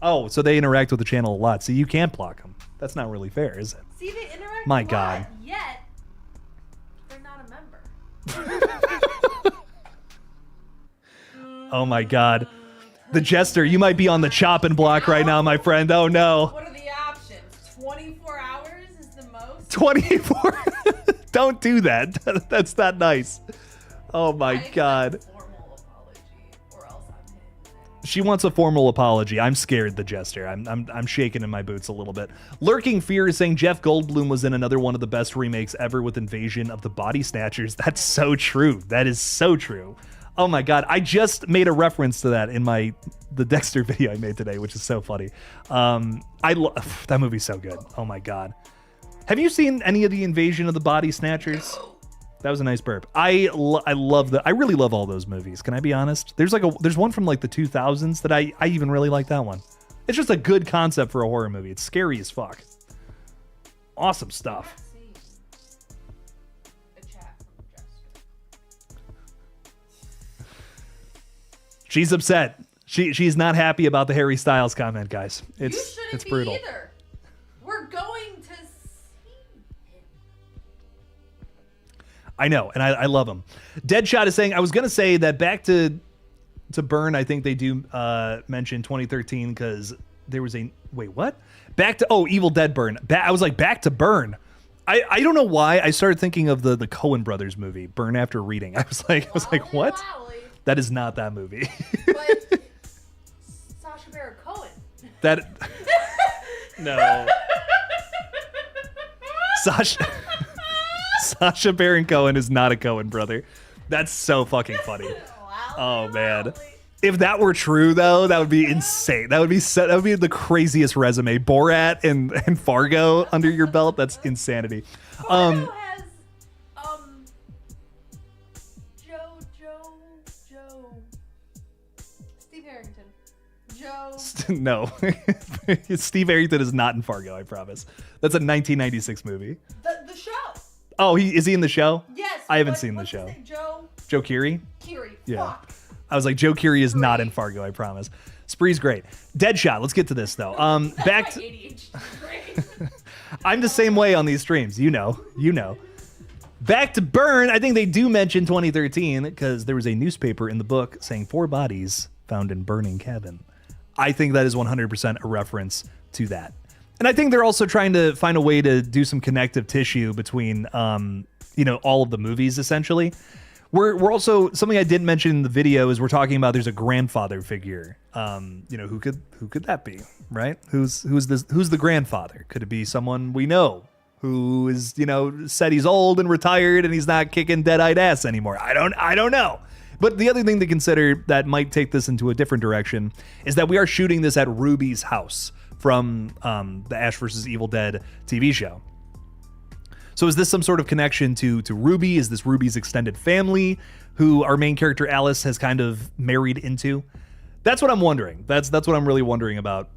[SPEAKER 1] Oh, so they interact with the channel a lot. So you can't block them. That's not really fair, is it?
[SPEAKER 2] See, they interact
[SPEAKER 1] My
[SPEAKER 2] a lot,
[SPEAKER 1] God.
[SPEAKER 2] yet remember.
[SPEAKER 1] Oh my god. The Jester, you might be on the chopping block right now, my friend. Oh no.
[SPEAKER 2] What are the options? 24 hours is the most?
[SPEAKER 1] 24. Don't do that. That's not nice. Oh my god.
[SPEAKER 2] Formal apology, or else I'm hitting it.
[SPEAKER 1] She wants a formal apology. I'm scared, the Jester. I'm shaking in my boots a little bit. Lurking Fear is saying Jeff Goldblum was in another one of the best remakes ever with Invasion of the Body Snatchers. That's so true. That is so true. Oh my god, I just made a reference to that in the Dexter video I made today, which is so funny. That movie's so good. Oh my god. Have you seen any of the Invasion of the Body Snatchers? That was a nice burp. I really love all those movies. Can I be honest? There's one from like the 2000s that I even really like that one. It's just a good concept for a horror movie. It's scary as fuck. Awesome stuff. She's upset. She's not happy about the Harry Styles comment, guys. It's brutal.
[SPEAKER 2] Either. We're going to see him.
[SPEAKER 1] I know, and I love him. Deadshot is saying, I was gonna say that back to Burn, I think they do mention 2013 because there was a what? Evil Dead Burn. I was like, back to Burn. I don't know why I started thinking of the Coen Brothers movie, Burn After Reading. I was like, what? That is not that movie.
[SPEAKER 2] But Sacha Baron Cohen.
[SPEAKER 1] That no. Sacha Baron Cohen is not a Coen brother. That's so fucking funny. Oh man. If that were true though, that would be insane. That would be the craziest resume. Borat and Fargo under your belt. That's insanity.
[SPEAKER 2] Fargo has Steve Harrington.
[SPEAKER 1] No. Steve Harrington is not in Fargo, I promise. That's a 1996 movie.
[SPEAKER 2] The show.
[SPEAKER 1] Oh, is he in the show?
[SPEAKER 2] Yes.
[SPEAKER 1] I haven't seen the show. Joe Keery?
[SPEAKER 2] Keery.
[SPEAKER 1] Yeah.
[SPEAKER 2] Fuck.
[SPEAKER 1] I was like, Joe Keery is not in Fargo, I promise. Spree's great. Deadshot, let's get to this though. Back to I'm the same way on these streams, you know. Back to Burn, I think they do mention 2013 because there was a newspaper in the book saying 4 bodies found in burning cabin. I think that is 100% a reference to that. And I think they're also trying to find a way to do some connective tissue between, all of the movies, essentially. We're also, something I didn't mention in the video is we're talking about there's a grandfather figure. Who could that be, right? Who's the grandfather? Could it be someone we know who is, said he's old and retired and he's not kicking dead-eyed ass anymore? I don't know. But the other thing to consider that might take this into a different direction is that we are shooting this at Ruby's house from the Ash vs. Evil Dead TV show. So is this some sort of connection to Ruby? Is this Ruby's extended family who our main character Alice has kind of married into? That's what I'm wondering. That's what I'm really wondering about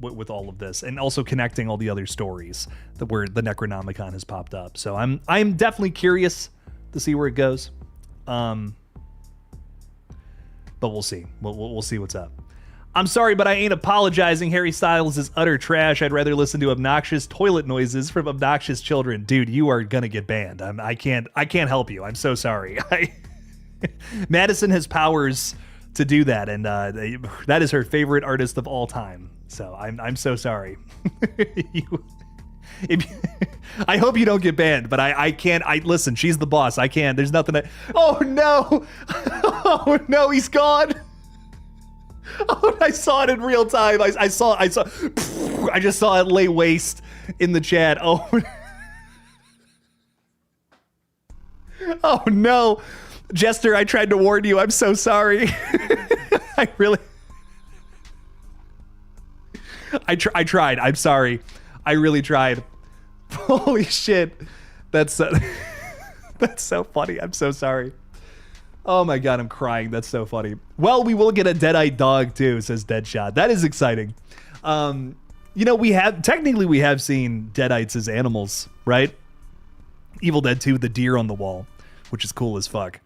[SPEAKER 1] with all of this, and also connecting all the other stories where the Necronomicon has popped up. So I'm definitely curious to see where it goes. But we'll see. We'll see what's up. I'm sorry, but I ain't apologizing. Harry Styles is utter trash. I'd rather listen to obnoxious toilet noises from obnoxious children. Dude, you are gonna get banned. I can't help you. I'm so sorry. Madison has powers to do that, and that is her favorite artist of all time. So I'm so sorry. I hope you don't get banned, but I can't. Listen, she's the boss. I can't. There's nothing. Oh no! Oh no, he's gone. Oh, I saw it in real time. I just saw it lay waste in the chat. Oh. Oh no, Jester, I tried to warn you. I'm so sorry. I tried. I'm sorry. I really tried. Holy shit. That's so funny. I'm so sorry. Oh my god, I'm crying. That's so funny. Well, we will get a dead-eyed dog too, says Deadshot. That is exciting. We have seen deadites as animals, right? Evil Dead 2, the deer on the wall, which is cool as fuck.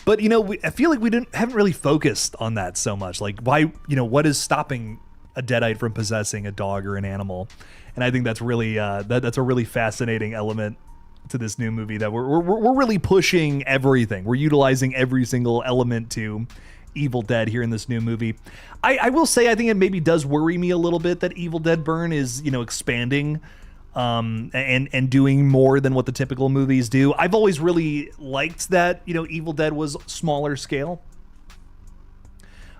[SPEAKER 1] But I feel like we haven't really focused on that so much. Like, why? What is stopping a deadite from possessing a dog or an animal? And I think that's really that's a really fascinating element to this new movie that we're really pushing everything. We're utilizing every single element to Evil Dead here in this new movie. I will say I think it maybe does worry me a little bit that Evil Dead Burn is, expanding and doing more than what the typical movies do. I've always really liked that, Evil Dead was smaller scale.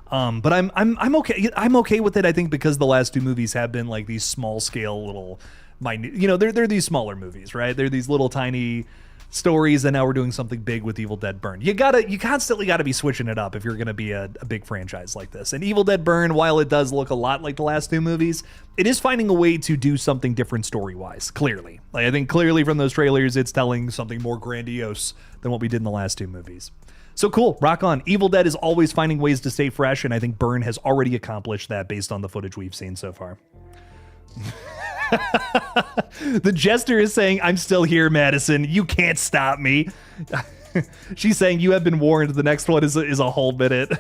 [SPEAKER 1] But I'm okay. I'm okay with it. I think because the last two movies have been like these small scale little minute, they're these smaller movies, right? They're these little tiny stories, and now we're doing something big with Evil Dead Burn. You constantly gotta be switching it up if you're gonna be a big franchise like this. And Evil Dead Burn, while it does look a lot like the last two movies, it is finding a way to do something different story-wise, clearly. Like, I think clearly from those trailers, it's telling something more grandiose than what we did in the last two movies. So cool, rock on. Evil Dead is always finding ways to stay fresh, and I think Burn has already accomplished that based on the footage we've seen so far. The Jester is saying, I'm still here, Madison. You can't stop me. She's saying, you have been warned. The next one is a whole minute.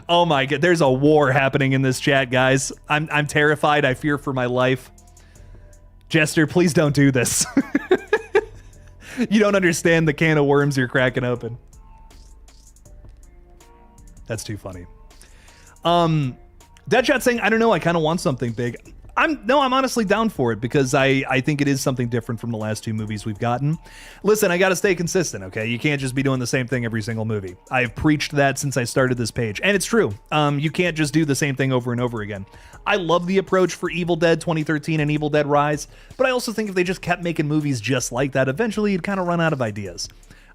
[SPEAKER 1] Oh my God, there's a war happening in this chat, guys. I'm terrified. I fear for my life. Jester, please don't do this. You don't understand the can of worms you're cracking open. That's too funny. Deadshot saying, I don't know, I kind of want something big. I'm honestly down for it because I think it is something different from the last two movies we've gotten. Listen, I got to stay consistent, okay? You can't just be doing the same thing every single movie. I've preached that since I started this page, and it's true. You can't just do the same thing over and over again. I love the approach for Evil Dead 2013 and Evil Dead Rise, but I also think if they just kept making movies just like that, eventually you'd kind of run out of ideas.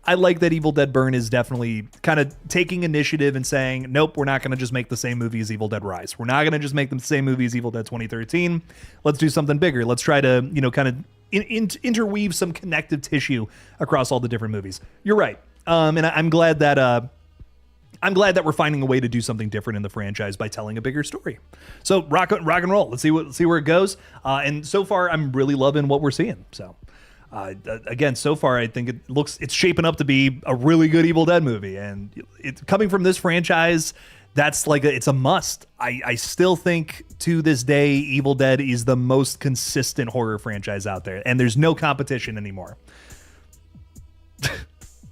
[SPEAKER 1] I like that Evil Dead Burn is definitely kind of taking initiative and saying, nope, we're not going to just make the same movie as Evil Dead Rise. We're not going to just make the same movie as Evil Dead 2013. Let's do something bigger. Let's try to, kind of interweave some connective tissue across all the different movies. You're right. And I'm glad that we're finding a way to do something different in the franchise by telling a bigger story. So rock and roll. Let's see where it goes. And so far, I'm really loving what we're seeing. So. Again, so far, I think it's shaping up to be a really good Evil Dead movie, and it's coming from this franchise. That's like it's a must. I still think to this day, Evil Dead is the most consistent horror franchise out there, and there's no competition anymore.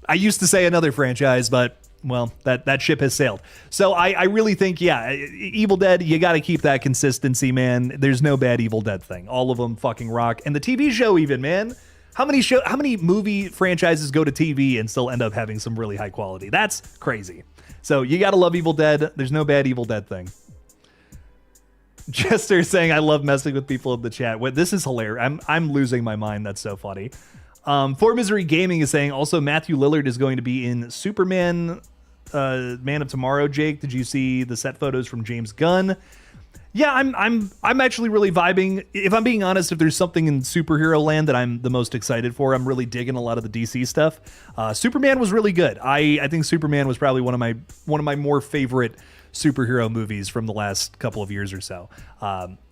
[SPEAKER 1] I used to say another franchise, but well, that ship has sailed. So I really think, yeah, Evil Dead, you got to keep that consistency, man. There's no bad Evil Dead thing. All of them fucking rock, and the TV show even, man. How many movie franchises go to TV and still end up having some really high quality? That's crazy. So you gotta love Evil Dead. There's no bad Evil Dead thing. Jester saying, I love messing with people in the chat. This is hilarious. I'm losing my mind. That's so funny. For Misery Gaming is saying, also Matthew Lillard is going to be in Superman, Man of Tomorrow. Jake, did you see the set photos from James Gunn? Yeah, I'm actually really vibing. If I'm being honest, if there's something in superhero land that I'm the most excited for, I'm really digging a lot of the DC stuff. Superman was really good. I think Superman was probably one of my more favorite superhero movies from the last couple of years or so.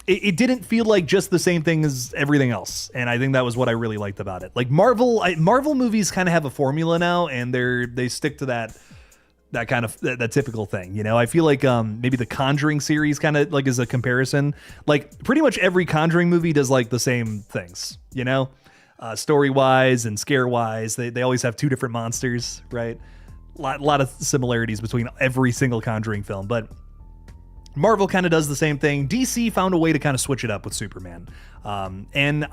[SPEAKER 1] It didn't feel like just the same thing as everything else, and I think that was what I really liked about it. Like Marvel movies kind of have a formula now, and they stick to that kind of that typical thing. I feel like maybe the Conjuring series kind of like is a comparison. Like pretty much every Conjuring movie does like the same things, story wise and scare wise. They always have two different monsters, right? A lot of similarities between every single Conjuring film, but Marvel kind of does the same thing. DC found a way to kind of switch it up with Superman. And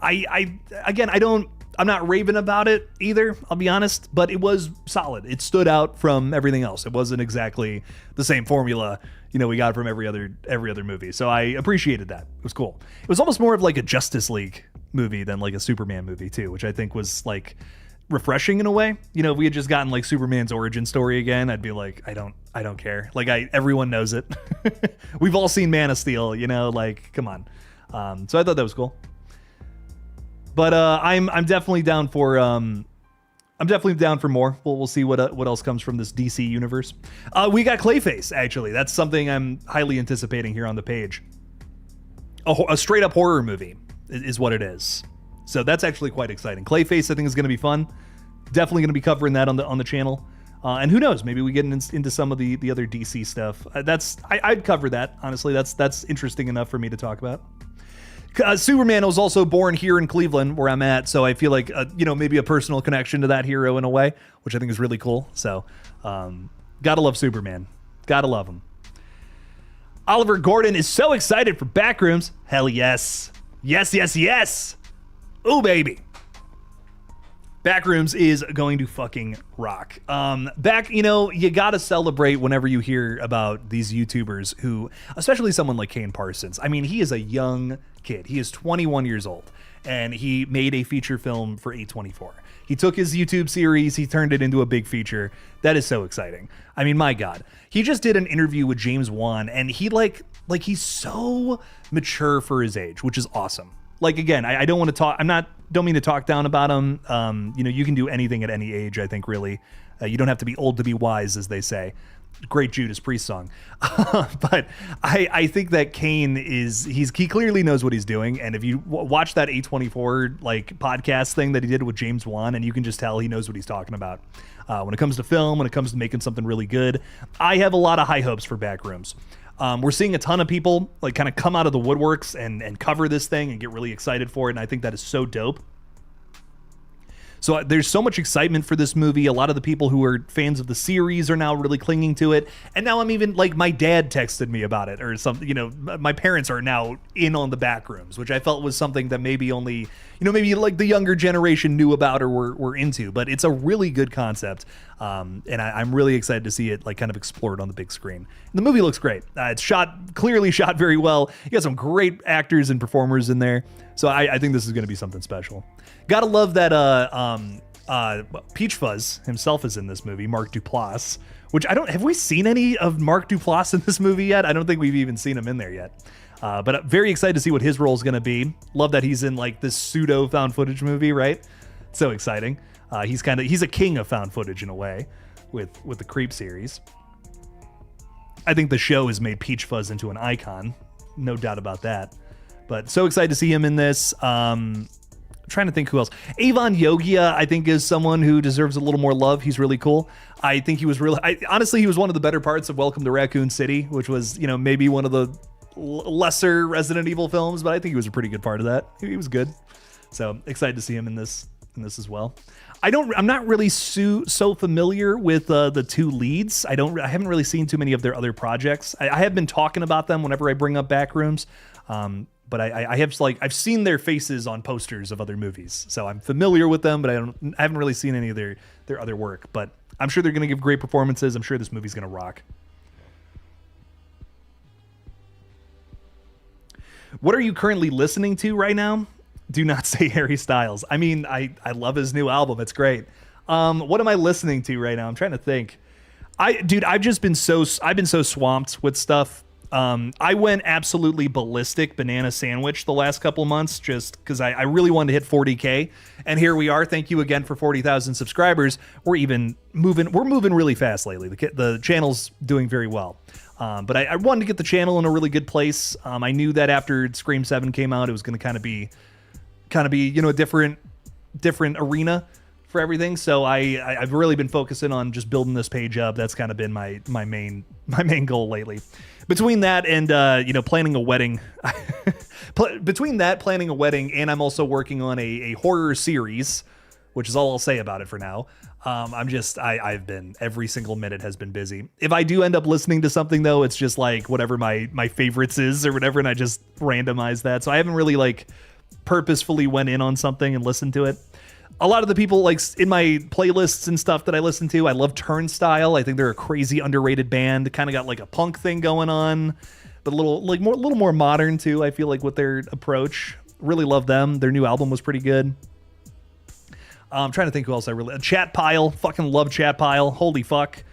[SPEAKER 1] I'm not raving about it either, I'll be honest, but it was solid. It stood out from everything else. It wasn't exactly the same formula, we got from every other movie. So I appreciated that. It was cool. It was almost more of like a Justice League movie than like a Superman movie too, which I think was like refreshing in a way. If we had just gotten like Superman's origin story again, I'd be like, I don't care. Like everyone knows it. We've all seen Man of Steel, like come on. So I thought that was cool. But I'm definitely down for more. We'll see what else comes from this DC universe. We got Clayface, actually. That's something I'm highly anticipating here on the page. A straight up horror movie is what it is. So that's actually quite exciting. Clayface, I think, is going to be fun. Definitely going to be covering that on the channel. And who knows? Maybe we get into some of the other DC stuff. I'd cover that, honestly. That's interesting enough for me to talk about. Superman was also born here in Cleveland, where I'm at, so I feel like maybe a personal connection to that hero in a way, which I think is really cool. So, gotta love Superman. Gotta love him. Oliver Gordon is so excited for Backrooms. Hell yes. Yes, yes, yes. Ooh, baby. Backrooms is going to fucking rock. You gotta celebrate whenever you hear about these YouTubers who, especially someone like Kane Parsons. I mean, he is a young kid. He is 21 years old, and he made a feature film for A24. He took his YouTube series, he turned it into a big feature. That is so exciting. I mean, my God. He just did an interview with James Wan, and he he's so mature for his age, which is awesome. Like, again, I don't want to talk, don't mean to talk down about him. You can do anything at any age, I think, really. You don't have to be old to be wise, as they say. Great Judas Priest song. But I think that Kane he clearly knows what he's doing. And if you watch that A24 podcast thing that he did with James Wan, and you can just tell he knows what he's talking about. When it comes to film, when it comes to making something really good, I have a lot of high hopes for Backrooms. We're seeing a ton of people kind of come out of the woodworks and cover this thing and get really excited for it. And I think that is so dope. So there's so much excitement for this movie. A lot of the people who are fans of the series are now really clinging to it. And now I'm even my dad texted me about it or something. My parents are now in on the Backrooms, which I felt was something that maybe only, maybe the younger generation knew about or were into. But it's a really good concept. And I'm really excited to see it kind of explored on the big screen. And the movie looks great. It's clearly shot very well. You got some great actors and performers in there. So I think this is going to be something special. Gotta love that Peach Fuzz himself is in this movie, Mark Duplass, which have we seen any of Mark Duplass in this movie yet? I don't think we've even seen him in there yet. But very excited to see what his role is going to be. Love that he's in this pseudo found footage movie, right? So exciting. He's a king of found footage in a way with the Creep series. I think the show has made Peach Fuzz into an icon. No doubt about that. But so excited to see him in this. Trying to think who else. Avon Yogia, I think, is someone who deserves a little more love. He's really cool. I think he was honestly, he was one of the better parts of Welcome to Raccoon City, which was, maybe one of the lesser Resident Evil films, but I think he was a pretty good part of that. He was good. So excited to see him in this as well. I'm not really so familiar with the two leads. I haven't really seen too many of their other projects. I have been talking about them whenever I bring up Backrooms. But I have I've seen their faces on posters of other movies, so I'm familiar with them, but I haven't really seen any of their other work. But I'm sure they're going to give great performances. I'm sure this movie's going to rock. What are you currently listening to right now? Do not say Harry Styles. I mean, I love his new album. It's great. What am I listening to right now? I'm trying to think. I've been so swamped with stuff. I went absolutely ballistic banana sandwich the last couple months just because I really wanted to hit 40K. And here we are. Thank you again for 40,000 subscribers. We're moving really fast lately. The channel's doing very well. But I wanted to get the channel in a really good place. I knew that after Scream 7 came out, it was going to kind of be a different arena for everything. So I've really been focusing on just building this page up. That's kind of been my main goal lately. Between that and planning a wedding, and I'm also working on a horror series, which is all I'll say about it for now. I've been, every single minute has been busy. If I do end up listening to something though, it's just whatever my favorites is or whatever, and I just randomize that. So I haven't really purposefully went in on something and listened to it. A lot of the people in my playlists and stuff that I listen to, I love Turnstile. I think they're a crazy underrated band. Kind of got a punk thing going on, but a little more modern too. I feel with their approach. Really love them. Their new album was pretty good. I'm trying to think who else Chat Pile. Fucking love Chat Pile. Holy fuck.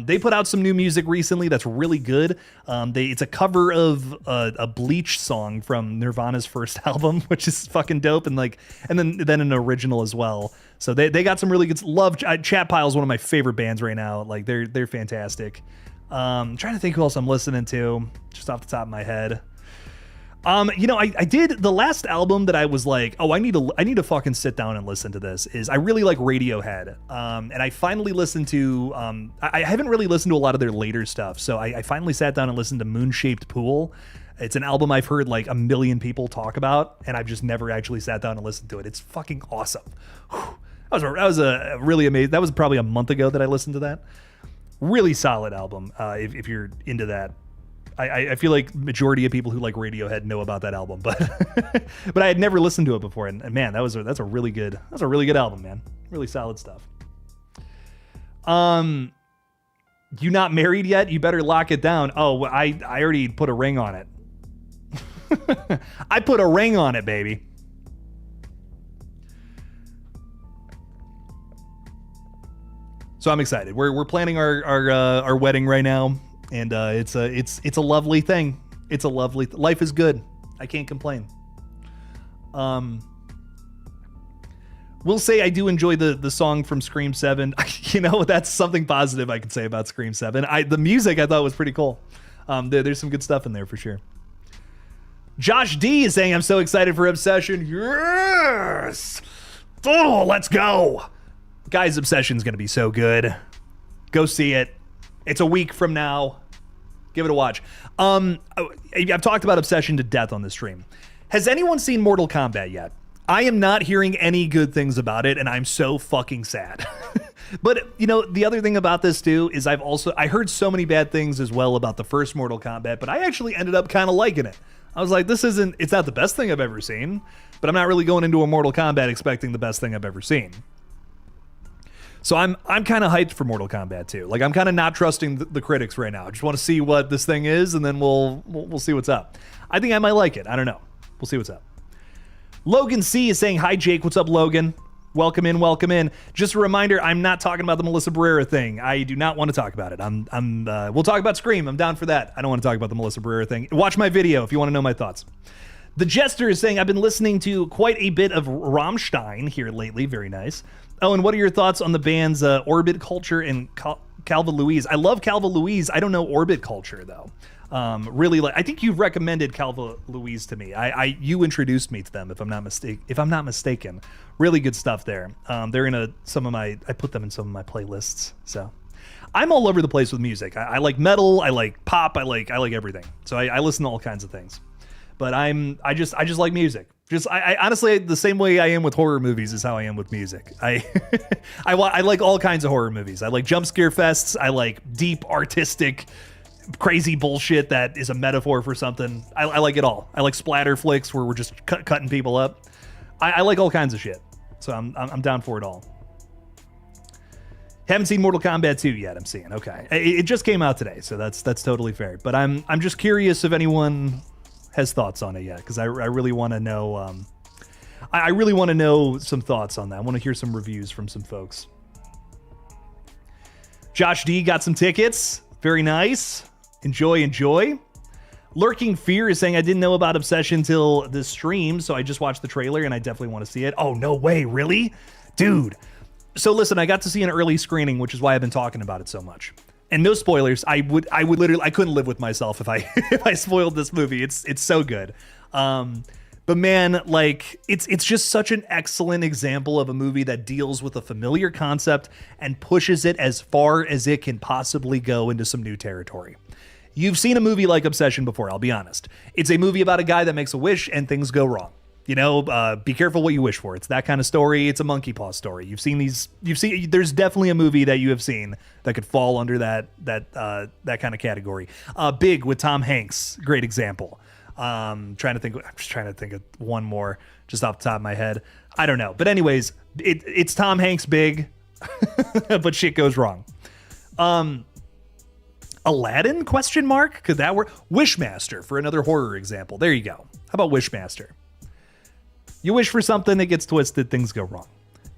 [SPEAKER 1] They put out some new music recently that's really good. It's a cover of a Bleach song from Nirvana's first album, which is fucking dope, and then an original as well. So they got some really good love. Chat Pile is one of my favorite bands right now. They're fantastic. Trying to think who else I'm listening to just off the top of my head. I did the last album that I was I need to fucking sit down and listen to this is I really like Radiohead. And I finally listened to, I haven't really listened to a lot of their later stuff. So I finally sat down and listened to Moon-Shaped Pool. It's an album I've heard like a million people talk about, and I've just never actually sat down and listened to it. It's fucking awesome. Whew. That was a really amazing. That was probably a month ago that I listened to that. Really solid album. If you're into that, I feel like majority of people who like Radiohead know about that album, but but I had never listened to it before, and man, that's a really good album, man. Really solid stuff. You not married yet? You better lock it down. Oh, I already put a ring on it. I put a ring on it, baby. So I'm excited. We're planning our wedding right now, and it's a lovely thing. It's a lovely life is good. I can't complain. Will say I do enjoy the song from Scream 7. You know, that's something positive I can say about Scream 7. The music I thought was pretty cool. There's some good stuff in there for sure. Josh D is saying, I'm so excited for Obsession. Yes! Oh, let's go. Guys, Obsession's going to be so good. Go see it. It's a week from now. Give it a watch. I've talked about Obsession to death on this stream. Has anyone seen Mortal Kombat yet? I am not hearing any good things about it, and I'm so fucking sad. But, you know, the other thing about this, too, is I heard so many bad things as well about the first Mortal Kombat, but I actually ended up kind of liking it. I was like, it's not the best thing I've ever seen, but I'm not really going into a Mortal Kombat expecting the best thing I've ever seen. So I'm kind of hyped for Mortal Kombat 2. Like, I'm kind of not trusting the critics right now. I just want to see what this thing is, and then we'll see what's up. I think I might like it. I don't know. We'll see what's up. Logan C is saying, hi, Jake. What's up, Logan? Welcome in, welcome in. Just a reminder, I'm not talking about the Melissa Barrera thing. I do not want to talk about it. We'll talk about Scream. I'm down for that. I don't want to talk about the Melissa Barrera thing. Watch my video if you want to know my thoughts. The Jester is saying, I've been listening to quite a bit of Rammstein here lately. Very nice. Oh, and what are your thoughts on the bands Orbit Culture and Calva Louise? I love Calva Louise. I don't know Orbit Culture, though. Really, I think you've recommended Calva Louise to me. You introduced me to them, if I'm not mistaken. Really good stuff there. They're in I put them in some of my playlists. So I'm all over the place with music. I like metal. I like pop. I like everything. So I listen to all kinds of things. But I just like music. I honestly, the same way I am with horror movies is how I am with music. I like all kinds of horror movies. I like jump scare fests. I like deep artistic crazy bullshit that is a metaphor for something. I like it all. I like splatter flicks where we're just cutting people up. I like all kinds of shit. So I'm down for it all. Haven't seen Mortal Kombat 2 yet. I'm seeing. Okay, it just came out today, so that's totally fair. But I'm just curious if anyone has thoughts on it yet, because I really want to know. I really want to know some thoughts on that. I want to hear some reviews from some folks. Josh D got some tickets. Very nice. Enjoy. Lurking Fear is saying, I didn't know about Obsession till this stream, so I just watched the trailer and I definitely want to see it. Oh, no way, really? Dude. So listen, I got to see an early screening, which is why I've been talking about it so much. And no spoilers. I would literally, I couldn't live with myself if I spoiled this movie. It's so good. But man, like it's just such an excellent example of a movie that deals with a familiar concept and pushes it as far as it can possibly go into some new territory. You've seen a movie like Obsession before, I'll be honest. It's a movie about a guy that makes a wish and things go wrong. You know, be careful what you wish for. It's that kind of story. It's a monkey paw story. There's definitely a movie that you have seen that could fall under that kind of category. Big with Tom Hanks, great example. I'm just trying to think of one more just off the top of my head. I don't know. But anyways, it's Tom Hanks Big, but shit goes wrong. Aladdin ? Could that work? Wishmaster for another horror example. There you go. How about Wishmaster? You wish for something, it gets twisted, things go wrong.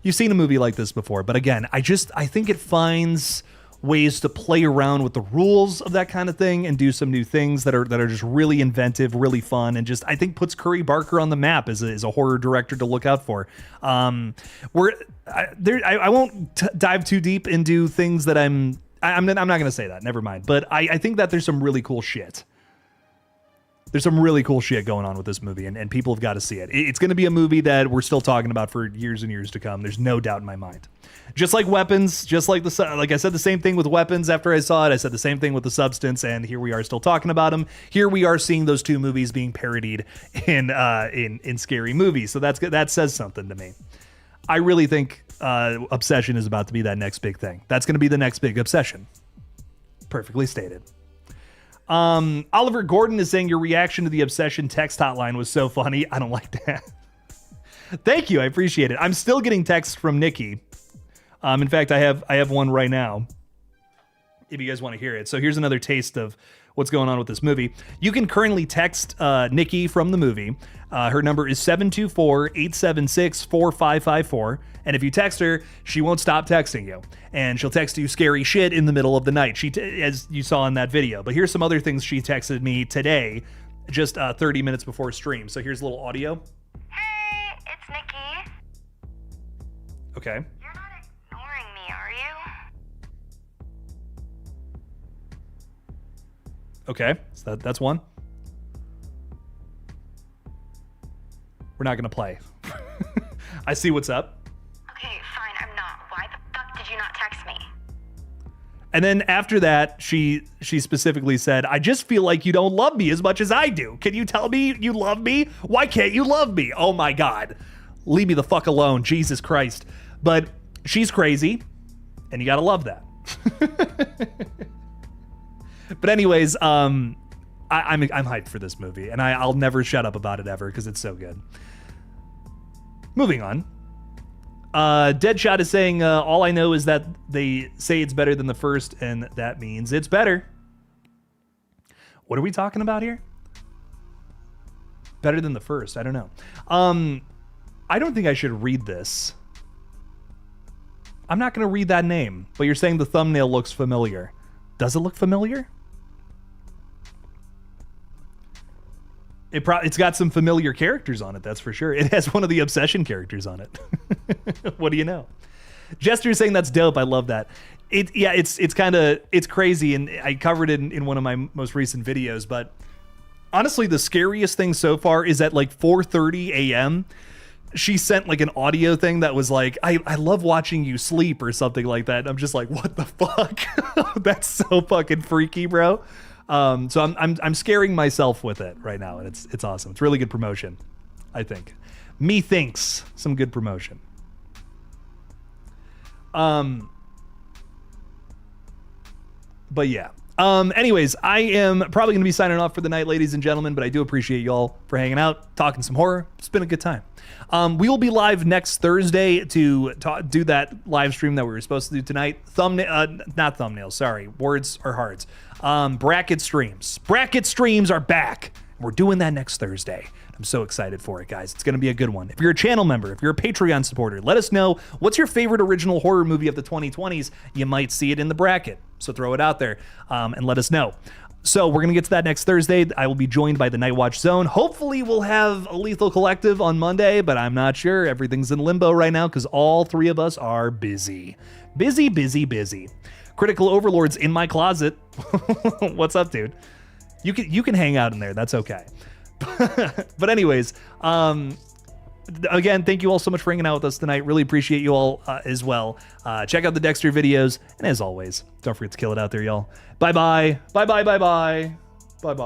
[SPEAKER 1] You've seen a movie like this before, but again, I think it finds ways to play around with the rules of that kind of thing and do some new things that are just really inventive, really fun, and just I think puts Curry Barker on the map as a horror director to look out for. I won't dive too deep into things that I'm not going to say that. Never mind. But I think that there's some really cool shit There's some really cool shit going on with this movie, and people have got to see it. It's going to be a movie that we're still talking about for years and years to come. There's no doubt in my mind. Just like Weapons, just like I said the same thing with Weapons after I saw it. I said the same thing with The Substance, and here we are still talking about them. Here we are seeing those two movies being parodied in scary movies. So that says something to me. I really think Obsession is about to be that next big thing. That's going to be the next big Obsession. Perfectly stated. Oliver Gordon is saying your reaction to the Obsession text hotline was so funny. I don't like that. Thank you. I appreciate it. I'm still getting texts from Nikki. In fact, I have one right now, if you guys want to hear it. So here's another taste of what's going on with this movie. You can currently text Nikki from the movie. Her number is 724-876-4554. And if you text her, she won't stop texting you. And she'll text you scary shit in the middle of the night, as you saw in that video. But here's some other things she texted me today, just 30 minutes before stream. So here's a little audio.
[SPEAKER 3] Hey, it's Nikki.
[SPEAKER 1] Okay.
[SPEAKER 3] You're not ignoring me, are you?
[SPEAKER 1] Okay, so that's one. We're not going to play. I see what's up.
[SPEAKER 3] Okay, fine, I'm not. Why the fuck did you not text me?
[SPEAKER 1] And then after that, she specifically said, I just feel like you don't love me as much as I do. Can you tell me you love me? Why can't you love me? Oh my God. Leave me the fuck alone. Jesus Christ. But she's crazy, and you got to love that. But anyways, I'm hyped for this movie, and I'll never shut up about it ever because it's so good. Moving on. Deadshot is saying, all I know is that they say it's better than the first, and that means it's better. What are we talking about here? Better than the first. I don't know. I don't think I should read this. I'm not going to read that name, but you're saying the thumbnail looks familiar. Does it look familiar? It's got some familiar characters on it, that's for sure. It has one of the Obsession characters on it. What do you know? Jester's saying that's dope. I love that. It's crazy, and I covered it in one of my most recent videos, but honestly, the scariest thing so far is at like 4:30 a.m., she sent like an audio thing that was like, I love watching you sleep or something like that. And I'm just like, what the fuck? That's so fucking freaky, bro. So I'm scaring myself with it right now, and it's awesome. It's really good promotion, I think. Methinks some good promotion. But yeah. Anyways, I am probably gonna be signing off for the night, ladies and gentlemen, but I do appreciate y'all for hanging out, talking some horror. It's been a good time. We will be live next Thursday to do that live stream that we were supposed to do tonight. Not thumbnails, sorry. Words are hard. Bracket streams. Bracket streams are back. We're doing that next Thursday. I'm so excited for it, guys. It's going to be a good one. If you're a channel member, if you're a Patreon supporter, let us know what's your favorite original horror movie of the 2020s. You might see it in the bracket. So throw it out there and let us know. So we're going to get to that next Thursday. I will be joined by the Night Watch Zone. Hopefully we'll have a Lethal Collective on Monday, but I'm not sure. Everything's in limbo right now because all three of us are busy. Busy, busy, busy. Critical Overlord's in my closet. What's up, dude? You can hang out in there. That's okay. But anyways, again, thank you all so much for hanging out with us tonight. Really appreciate you all as well. Check out the Dexter videos. And as always, don't forget to kill it out there, y'all. Bye-bye. Bye-bye, bye-bye. Bye-bye.